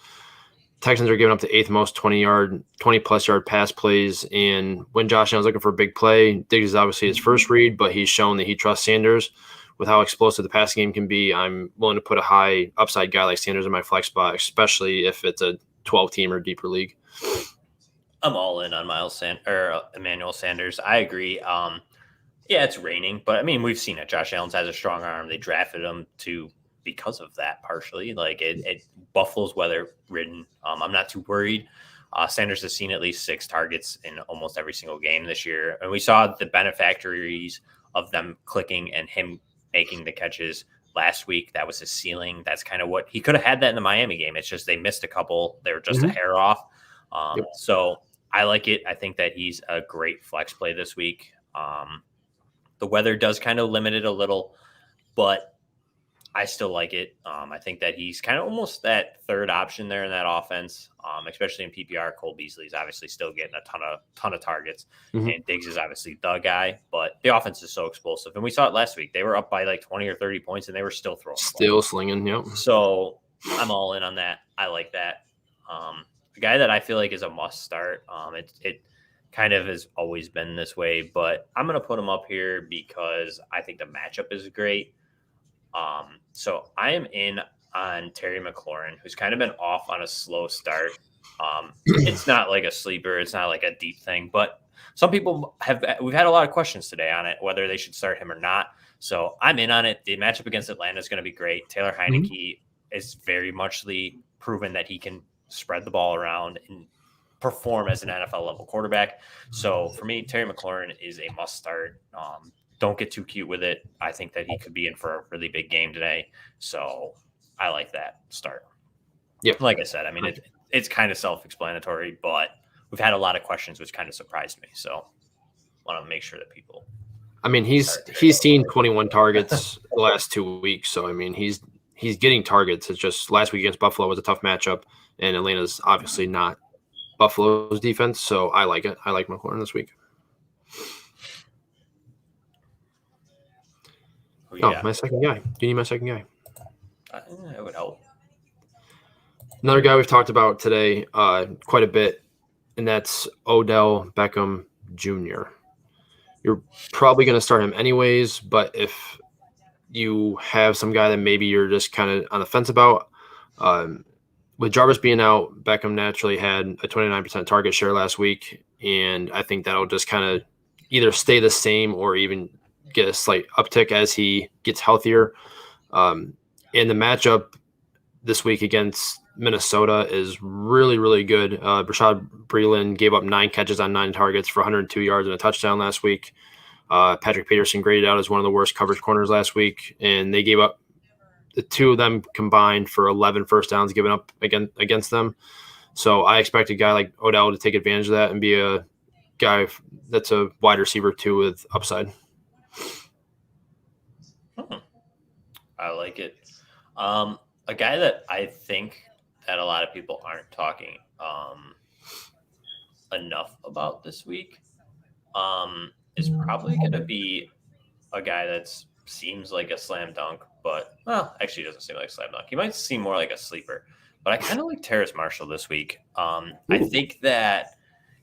Texans are giving up the 8th most 20-plus yard pass plays, and when Josh Allen's looking for a big play, Diggs is obviously his first read, but he's shown that he trusts Sanders. With how explosive the passing game can be, I'm willing to put a high upside guy like Sanders in my flex spot, especially if it's a 12-team or deeper league. I'm all in on Emmanuel Sanders. I agree. Yeah, it's raining, but I mean, we've seen it. Josh Allen has a strong arm. They drafted him because of that partially. Like Buffalo's weather ridden. I'm not too worried. Sanders has seen at least 6 targets in almost every single game this year. And we saw the beneficiaries of them clicking and him making the catches last week. That was his ceiling. That's kind of what he could have had that in the Miami game. It's just they missed a couple. They were just a hair off. So I like it. I think that he's a great flex play this week. The weather does kind of limit it a little, but I still like it. I think that he's kind of almost that third option there in that offense, especially in PPR. Cole Beasley's obviously still getting a ton of targets, and Diggs is obviously the guy. But the offense is so explosive, and we saw it last week. They were up by like 20 or 30 points, and they were still throwing, slinging. Yep. So I'm all in on that. I like that. The guy that I feel like is a must start. It kind of has always been this way, but I'm going to put him up here because I think the matchup is great. So I am in on Terry McLaurin, who's kind of been off on a slow start. It's not like a sleeper. It's not like a deep thing, but some people we've had a lot of questions today on it, whether they should start him or not. So I'm in on it. The matchup against Atlanta is going to be great. Taylor Heineke is very muchly proven that he can spread the ball around and perform as an NFL level quarterback. So for me, Terry McLaurin is a must start. Don't get too cute with it. I think that he could be in for a really big game today. So I like that start. Yeah. Like I said, I mean, it's kind of self-explanatory, but we've had a lot of questions, which kind of surprised me. So I want to make sure that people. I mean, he's seen 21 targets the last 2 weeks. So, I mean, he's getting targets. It's just last week against Buffalo was a tough matchup, and Atlanta's obviously not Buffalo's defense. So I like it. I like McLaurin this week. Yeah. My second guy. Do you need my second guy? It would help. Another guy we've talked about today quite a bit, and that's Odell Beckham Jr. You're probably going to start him anyways, but if you have some guy that maybe you're just kind of on the fence about, with Jarvis being out, Beckham naturally had a 29% target share last week, and I think that'll just kind of either stay the same or even get a slight uptick as he gets healthier. And the matchup this week against Minnesota is really, really good. Rashad Breeland gave up 9 catches on 9 targets for 102 yards and a touchdown last week. Patrick Peterson graded out as one of the worst coverage corners last week, and they gave up the two of them combined for 11 first downs given up against them. So I expect a guy like Odell to take advantage of that and be a guy that's a wide receiver too with upside. I like it. A guy that I think that a lot of people aren't talking enough about this week is probably going to be a guy that seems like a slam dunk, but actually doesn't seem like a slam dunk. He might seem more like a sleeper, but I kind of like Terrace Marshall this week. I think that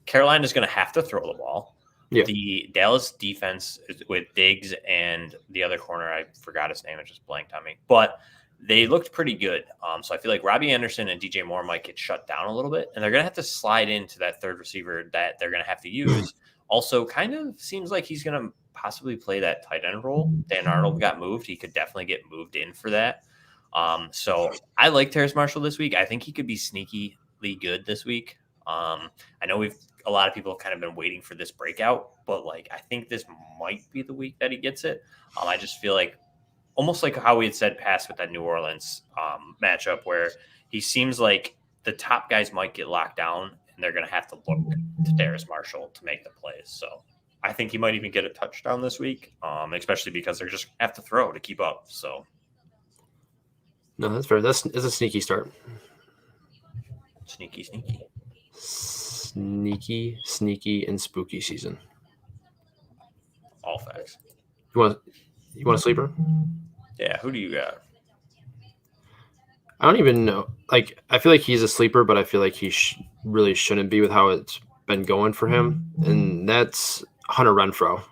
Carolina is going to have to throw the ball. Yeah. The Dallas defense with Diggs and the other corner, I forgot his name, it just blanked on me, but they looked pretty good. So I feel like Robbie Anderson and DJ Moore might get shut down a little bit, and they're going to have to slide into that third receiver that they're going to have to use. Also, kind of seems like he's going to possibly play that tight end role. Dan Arnold got moved. He could definitely get moved in for that. So I like Terrace Marshall this week. I think he could be sneakily good this week. I know a lot of people have kind of been waiting for this breakout, but I think this might be the week that he gets it. I just feel like almost like how we had said past with that New Orleans matchup where he seems like the top guys might get locked down and they're going to have to look to Terrace Marshall to make the plays. So I think he might even get a touchdown this week, especially because they're just have to throw to keep up. So no, that's fair. That's a sneaky start. Sneaky, and spooky season. All facts. You want a sleeper? Yeah, who do you got? I don't even know. I feel like he's a sleeper, but I feel like he really shouldn't be with how it's been going for him, and that's Hunter Renfrow.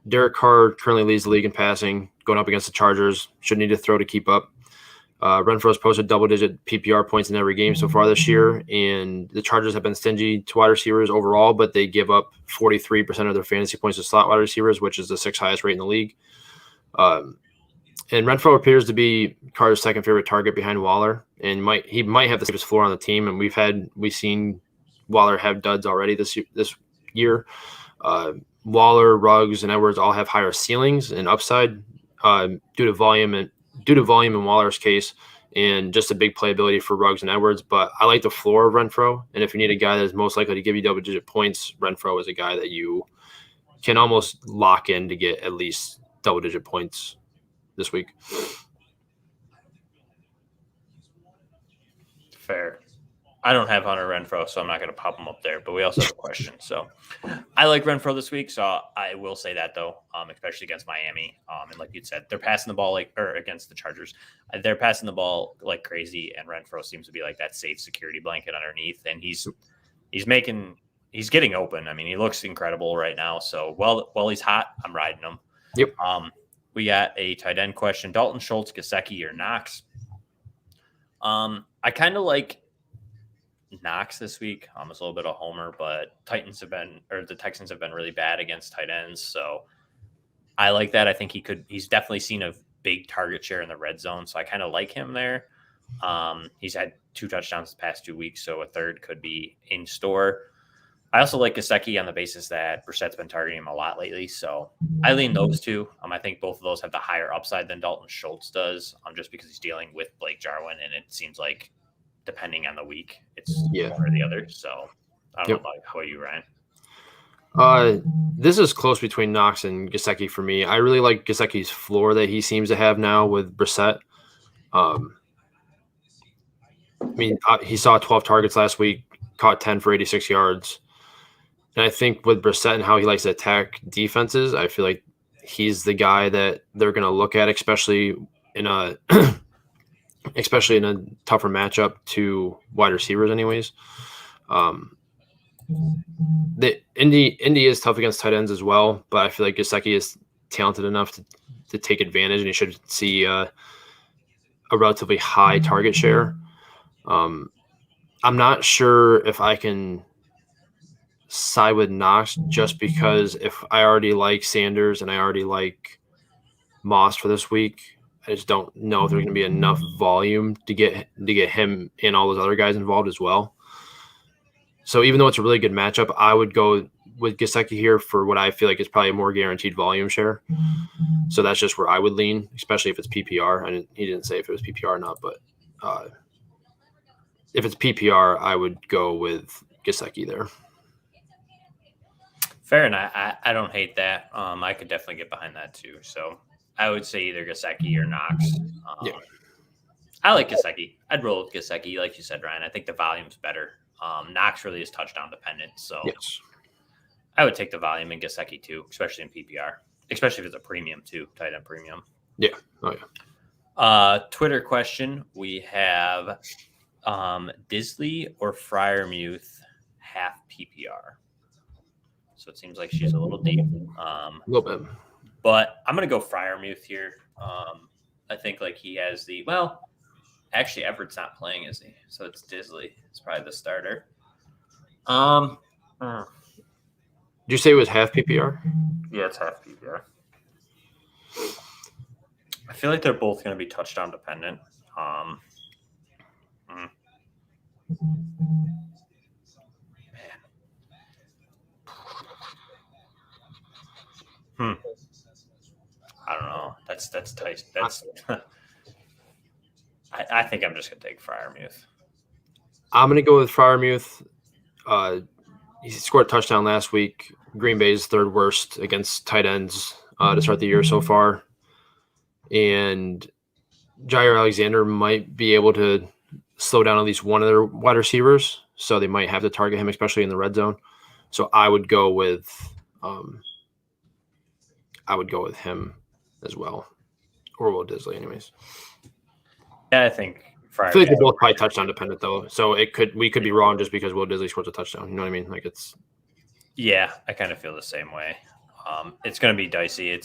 Derek Carr currently leads the league in passing, going up against the Chargers. Should need to throw to keep up. Renfro's posted double-digit PPR points in every game so far this year, and the Chargers have been stingy to wide receivers overall, but they give up 43% of their fantasy points to slot wide receivers, which is the 6th highest rate in the league. And Renfrow appears to be Carr's second favorite target behind Waller, and he might have the safest floor on the team. And we've seen Waller have duds already this year. Waller, Ruggs, and Edwards all have higher ceilings and upside due to volume in Waller's case, and just a big playability for Ruggs and Edwards. But I like the floor of Renfrow, and if you need a guy that is most likely to give you double-digit points, Renfrow is a guy that you can almost lock in to get at least double-digit points this week. Fair. I don't have Hunter Renfrow, so I'm not going to pop him up there. But we also have a question. So I like Renfrow this week, so I will say that though, especially against Miami. And like you said, they're passing the ball against the Chargers. They're passing the ball like crazy, and Renfrow seems to be like that safe security blanket underneath. And he's getting open. I mean, he looks incredible right now. So while he's hot, I'm riding him. Yep. We got a tight end question: Dalton Schultz, Gesicki, or Knox? I kind of like Knox this week. It's a little bit of homer, but the Texans have been really bad against tight ends. So I like that. I think he's definitely seen a big target share in the red zone. So I kind of like him there. He's had 2 touchdowns the past 2 weeks, so a third could be in store. I also like Gesicki on the basis that Brissett's been targeting him a lot lately. So I lean those two. I think both of those have the higher upside than Dalton Schultz does, just because he's dealing with Blake Jarwin, and it seems like depending on the week, it's one or the other. So I don't know how about you, Ryan? This is close between Knox and Gesicki for me. I really like Gesicki's floor that he seems to have now with Brissett. He saw 12 targets last week, caught 10 for 86 yards. And I think with Brissett and how he likes to attack defenses, I feel like he's the guy that they're going to look at, especially in a tougher matchup to wide receivers anyways. The Indy is tough against tight ends as well, but I feel like Gesicki is talented enough to take advantage, and he should see a relatively high target share. I'm not sure if I can side with Knox just because if I already like Sanders and I already like Moss for this week, I just don't know if there's going to be enough volume to get him and all those other guys involved as well. So even though it's a really good matchup, I would go with Gesicki here for what I feel like is probably a more guaranteed volume share. So that's just where I would lean, especially if it's PPR. He didn't say if it was PPR or not, but if it's PPR, I would go with Gesicki there. Fair, and I don't hate that. I could definitely get behind that too. So I would say either Gesicki or Knox. I like Gesicki. I'd roll with Gesicki, like you said, Ryan. I think the volume's better. Knox really is touchdown dependent, so yes. I would take the volume in Gesicki too, especially in PPR, especially if it's a premium too, tight end premium. Yeah. Oh yeah. Twitter question: we have Disley or Freiermuth half PPR. So it seems like she's a little deep. A little bit. But I'm going to go Freiermuth here. I think like he has actually Everett's not playing, is he? So it's Disley. It's probably the starter. Did you say it was half PPR? Yeah, it's half PPR. I feel like they're both going to be touchdown dependent. I don't know. That's tight. I think I'm just gonna take Freiermuth. I'm gonna go with Freiermuth. He scored a touchdown last week. Green Bay's third worst against tight ends to start the year so far, and Jair Alexander might be able to slow down at least one of their wide receivers, so they might have to target him, especially in the red zone. So I would go with him as well, or Will Disley, anyways. Yeah, I think I feel like they're both probably touchdown dependent though, so we could be wrong just because Will Disley scores a touchdown. You know what I mean? Like it's. Yeah, I kind of feel the same way. It's going to be dicey.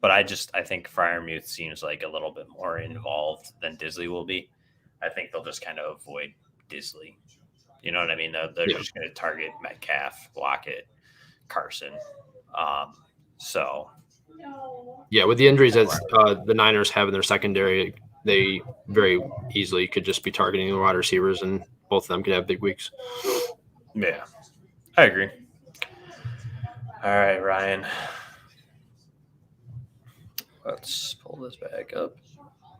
But I think Freiermuth seems like a little bit more involved than Disley will be. I think they'll just kind of avoid Disley. You know what I mean? They're just going to target Metcalf, Lockett, Carson. Yeah, with the injuries that the Niners have in their secondary, they very easily could just be targeting the wide receivers, and both of them could have big weeks. Yeah, I agree. All right, Ryan. Let's pull this back up.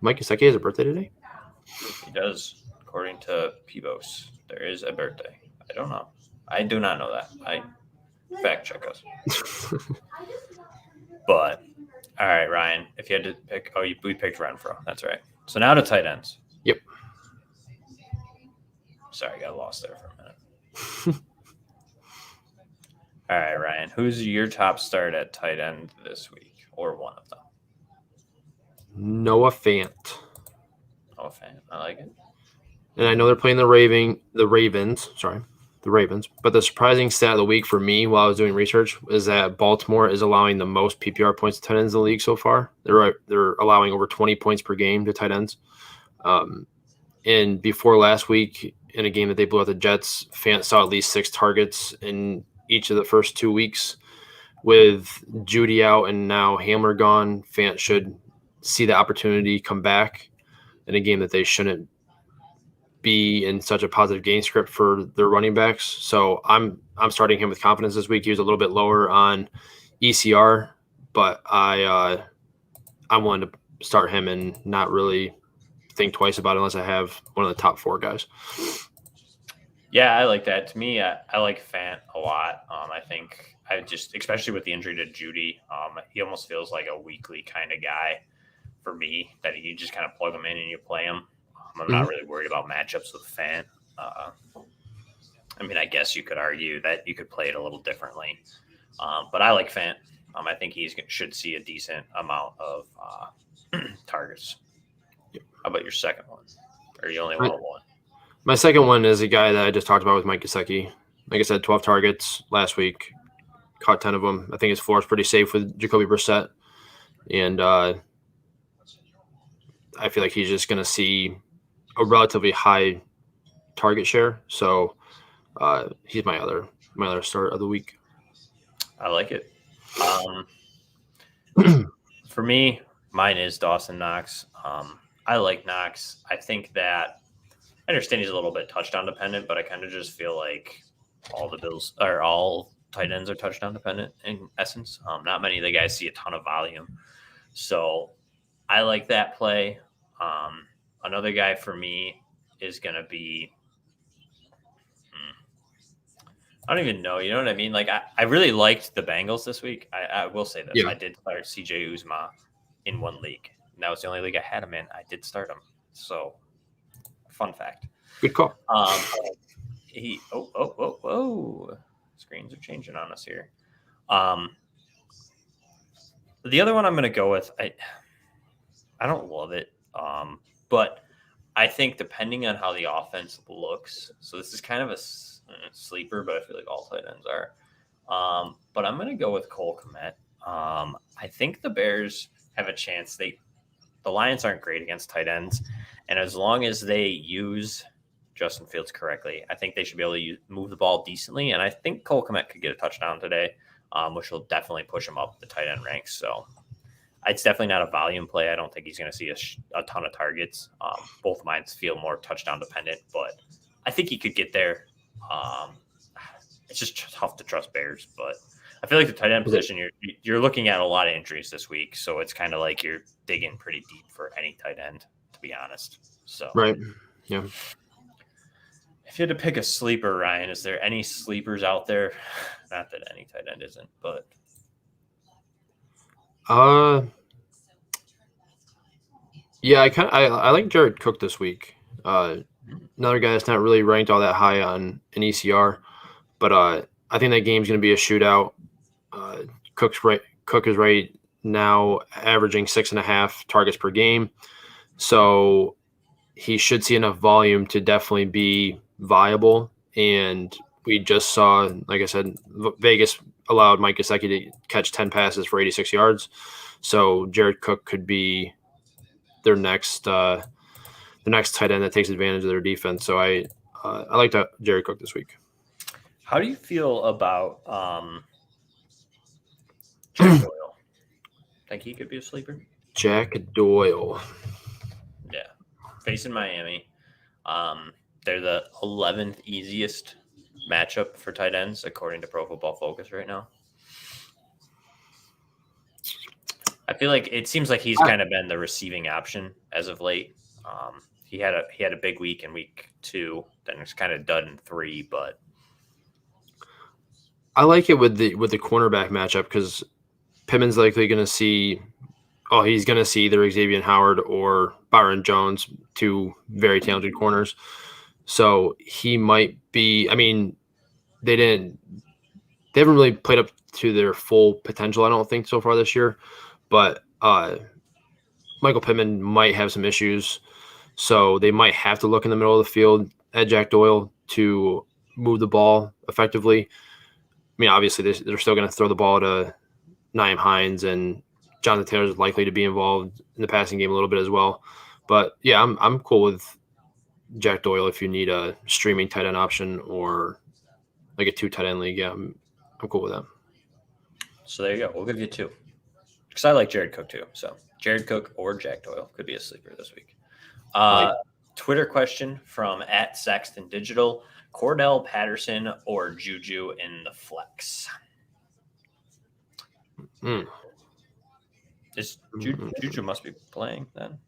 Mike Gesicki has a birthday today? He does, according to Peebos. There is a birthday. I don't know. I do not know that. Fact check us. But all right, Ryan, if you had to pick, we picked Renfro. That's right. So now to tight ends. Yep. Sorry, I got lost there for a minute. All right, Ryan, who's your top start at tight end this week, or one of them? Noah Fant. Noah Fant, I like it. And I know they're playing the Ravens. But the surprising stat of the week for me while I was doing research is that Baltimore is allowing the most PPR points to tight ends in the league so far. They're allowing over 20 points per game to tight ends. And before last week, in a game that they blew out the Jets, Fant saw at least 6 targets in each of the first 2 weeks. With Judy out and now Hamler gone, Fant should see the opportunity come back in a game that they shouldn't be in such a positive game script for their running backs. So I'm starting him with confidence this week. He was a little bit lower on ECR, but I'm willing to start him and not really think twice about it unless I have one of the top 4 guys. Yeah, I like that. To me, I like Fant a lot. I think especially with the injury to Judy, he almost feels like a weekly kind of guy for me, that you just kind of plug him in and you play him. I'm not really worried about matchups with Fant. I mean, I guess you could argue that you could play it a little differently, but I like Fant. I think he should see a decent amount of targets. How about your second one? Or you only want one? My second one is a guy that I just talked about with Mike Gesicki. Like I said, 12 targets last week, caught 10 of them. I think his floor is pretty safe with Jacoby Brissett. And I feel like he's just going to see a relatively high target share. So he's my other start of the week. I like it. For me, mine is Dawson Knox. I like Knox. I think that I understand he's a little bit touchdown dependent, but I kind of just feel like all tight ends are touchdown dependent in essence. Not many of the guys see a ton of volume. So I like that play. Another guy for me is going to be, I don't even know. You know what I mean? Like I really liked the Bengals this week. I will say this. Yeah. I did start CJ Uzomah in one league. And that was the only league I had him in. I did start him. So fun fact. Good call. Screens are changing on us here. The other one I'm going to go with, I don't love it. But I think depending on how the offense looks, so this is kind of a sleeper, but I feel like all tight ends are. But I'm going to go with Cole Kmet. I think the Bears have a chance. The Lions aren't great against tight ends, and as long as they use Justin Fields correctly, I think they should be able to move the ball decently. And I think Cole Kmet could get a touchdown today, which will definitely push him up the tight end ranks. So it's definitely not a volume play. I don't think he's going to see a ton of targets. Both mine feel more touchdown dependent, but I think he could get there. It's just tough to trust Bears, but I feel like the tight end position, you're looking at a lot of injuries this week, so it's kind of like you're digging pretty deep for any tight end, to be honest. So right, yeah. If you had to pick a sleeper, Ryan, is there any sleepers out there? Not that any tight end isn't, but yeah, I like Jared Cook this week. Another guy that's not really ranked all that high on an ECR, but I think that game's going to be a shootout. Cook is right now averaging 6.5 targets per game, so he should see enough volume to definitely be viable. And we just saw, like I said, Vegas allowed Mike Gesicki to catch 10 passes for 86 yards. So Jared Cook could be their next tight end that takes advantage of their defense. So I like Jared Cook this week. How do you feel about Jack Doyle? Think he could be a sleeper? Jack Doyle. Yeah. Facing Miami. They're the 11th easiest matchup for tight ends, according to Pro Football Focus right now. I feel like it seems like he's kind of been the receiving option as of late. He had a big week in week 2, then it's kind of done in 3, but I like it with the cornerback matchup because Pittman's likely going to see. Oh, he's going to see either Xavier Howard or Byron Jones, two very talented corners. So he might be. I mean, they haven't really played up to their full potential, I don't think, so far this year. But Michael Pittman might have some issues, so they might have to look in the middle of the field at Jack Doyle to move the ball effectively. I mean, obviously, they're still going to throw the ball to Nyheim Hines, and Jonathan Taylor is likely to be involved in the passing game a little bit as well. But yeah, I'm cool with Jack Doyle if you need a streaming tight end option or like a 2 tight end league. Yeah, I'm cool with that. So there you go. We'll give you 2 because I like Jared Cook too. So Jared Cook or Jack Doyle could be a sleeper this week. Twitter question from @SaxtonDigital: Cordell Patterson or Juju in the flex? Juju must be playing then.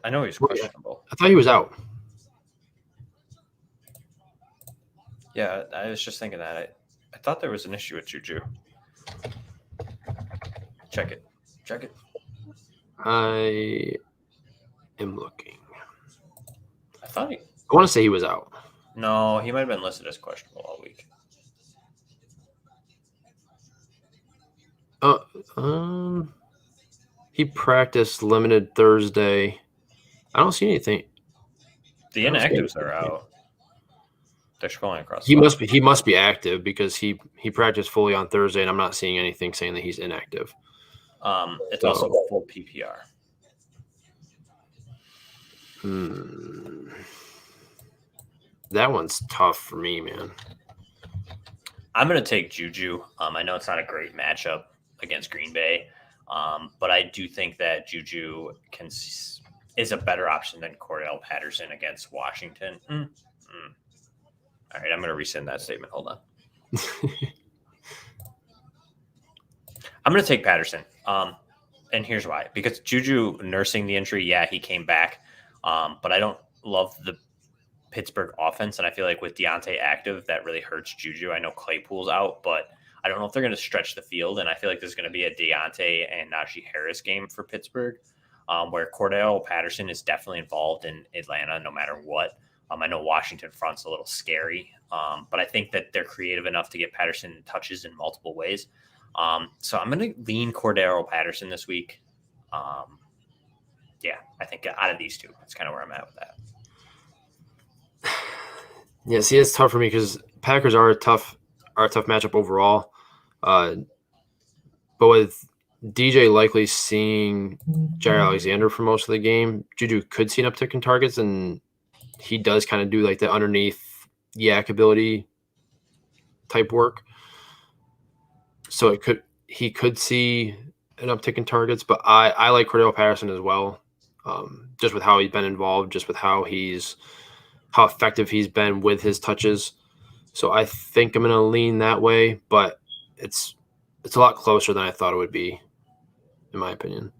I know he's questionable. I thought he was out. Yeah, I was just thinking that. I thought there was an issue with Juju. Check it. I am looking. I want to say he was out. No, he might have been listed as questionable all week. He practiced limited Thursday. I don't see anything. The inactives are out. They're scrolling across. He must be active because he practiced fully on Thursday, and I'm not seeing anything saying that he's inactive. It's also full PPR. That one's tough for me, man. I'm going to take Juju. I know it's not a great matchup against Green Bay, but I do think that Juju is a better option than Cordell Patterson against Washington. All right, I'm going to rescind that statement. Hold on. I'm going to take Patterson. And here's why. Because Juju nursing the injury, yeah, he came back. But I don't love the Pittsburgh offense. And I feel like with Deontay active, that really hurts Juju. I know Claypool's out, but I don't know if they're going to stretch the field. And I feel like there's going to be a Deontay and Najee Harris game for Pittsburgh, where Cordell Patterson is definitely involved in Atlanta no matter what. I know Washington front's a little scary, but I think that they're creative enough to get Patterson touches in multiple ways. So I'm going to lean Cordell Patterson this week. Yeah, I think out of these two, that's kind of where I'm at with that. Yeah, see, it's tough for me because Packers are a tough matchup overall. But with DJ likely seeing Jair Alexander for most of the game, Juju could see an uptick in targets, and he does kind of do like the underneath yak ability type work. So he could see an uptick in targets, but I like Cordell Patterson as well, just with how he's been involved, just with how effective he's been with his touches. So I think I'm going to lean that way, but it's a lot closer than I thought it would be, in my opinion.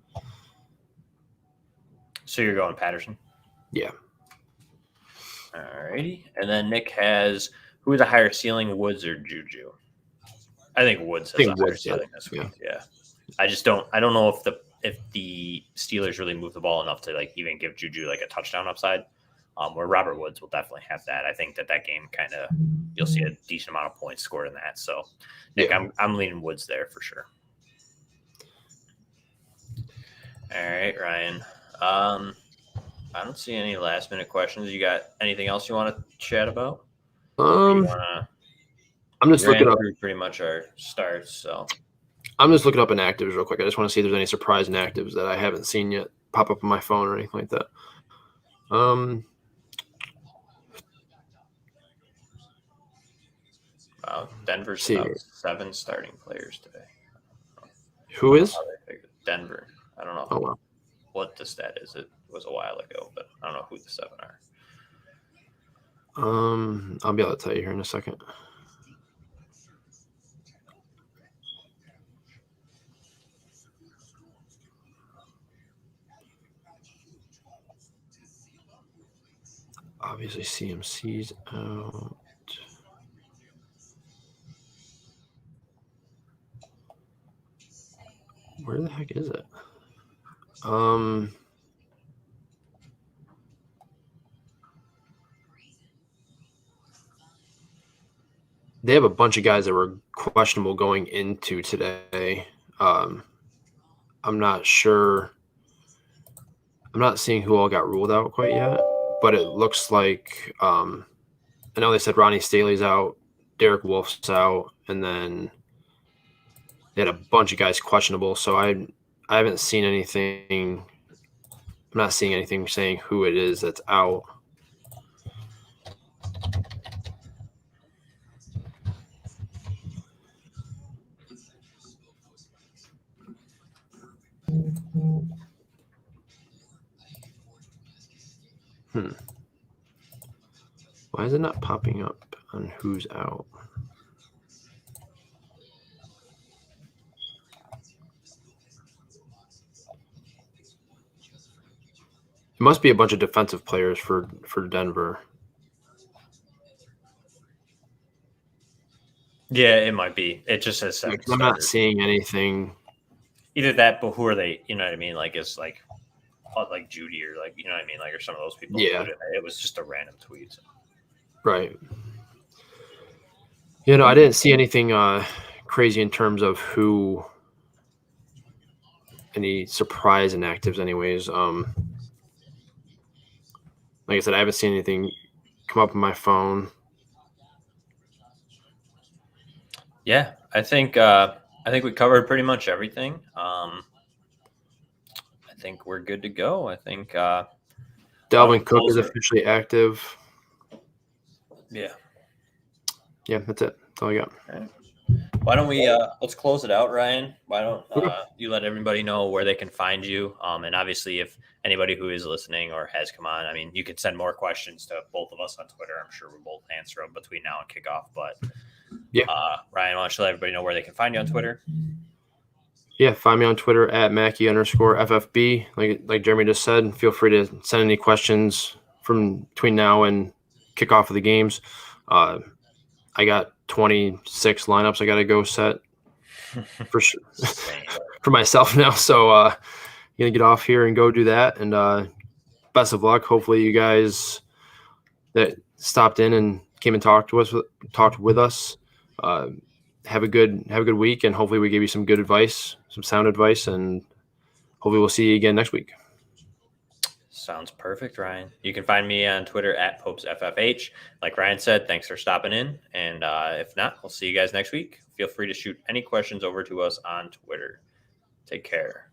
So you're going Patterson? Yeah. All righty. And then Nick has, who is a higher ceiling, Woods or Juju? I think Woods has a higher ceiling this week. Yeah. I don't know if the Steelers really move the ball enough to like even give Juju like a touchdown upside. Where Robert Woods will definitely have that. I think that game kind of, you'll see a decent amount of points scored in that. So Nick, yeah. I'm leaning Woods there for sure. All right, Ryan. I don't see any last minute questions. You got anything else you want to chat about? I'm just looking up pretty much our starts. So I'm just looking up inactives real quick. I just want to see if there's any surprise inactives that I haven't seen yet pop up on my phone or anything like that. Wow, Denver's about 7 starting players today. Who is? Denver. I don't know what the stat is. It was a while ago, but I don't know who the 7 are. I'll be able to tell you here in a second. Obviously, CMC's out. Where the heck is it? They have a bunch of guys that were questionable going into today. I'm not sure. I'm not seeing who all got ruled out quite yet, but it looks like I know they said Ronnie Staley's out, Derek Wolf's out, and then they had a bunch of guys questionable. So I haven't seen anything. I'm not seeing anything saying who it is that's out. Why is it not popping up on who's out? It must be a bunch of defensive players for Denver. Yeah, it might be. It just says I'm not seeing anything. Either that, but who are they? You know what I mean? Like it's like Judy or like, you know what I mean? Like, or some of those people. Yeah. It was just a random tweet. So. Right. You know, I didn't see anything crazy in terms of who, any surprise inactives anyways. Like I said, I haven't seen anything come up on my phone. Yeah, I think we covered pretty much everything. I think we're good to go. I think Dalvin Cook is officially active. Yeah. Yeah, that's it. That's all I got. All right. Why don't we let's close it out, Ryan? Why don't you let everybody know where they can find you? And obviously, if anybody who is listening or has come on, I mean, you can send more questions to both of us on Twitter. I'm sure we'll both answer them between now and kickoff. But yeah, Ryan, why don't you let everybody know where they can find you on Twitter? Yeah, find me on Twitter at Mackie_FFB. Like Jeremy just said, feel free to send any questions from between now and kickoff of the games. I got 26 lineups I got to go set for sure for myself now. So I'm going to get off here and go do that. And best of luck. Hopefully you guys that stopped in and came and talked with us. Have a good week, and hopefully we gave you some good advice, some sound advice, and hopefully we'll see you again next week. Sounds perfect, Ryan. You can find me on Twitter at PopesFFH. Like Ryan said, thanks for stopping in. And if not, we'll see you guys next week. Feel free to shoot any questions over to us on Twitter. Take care.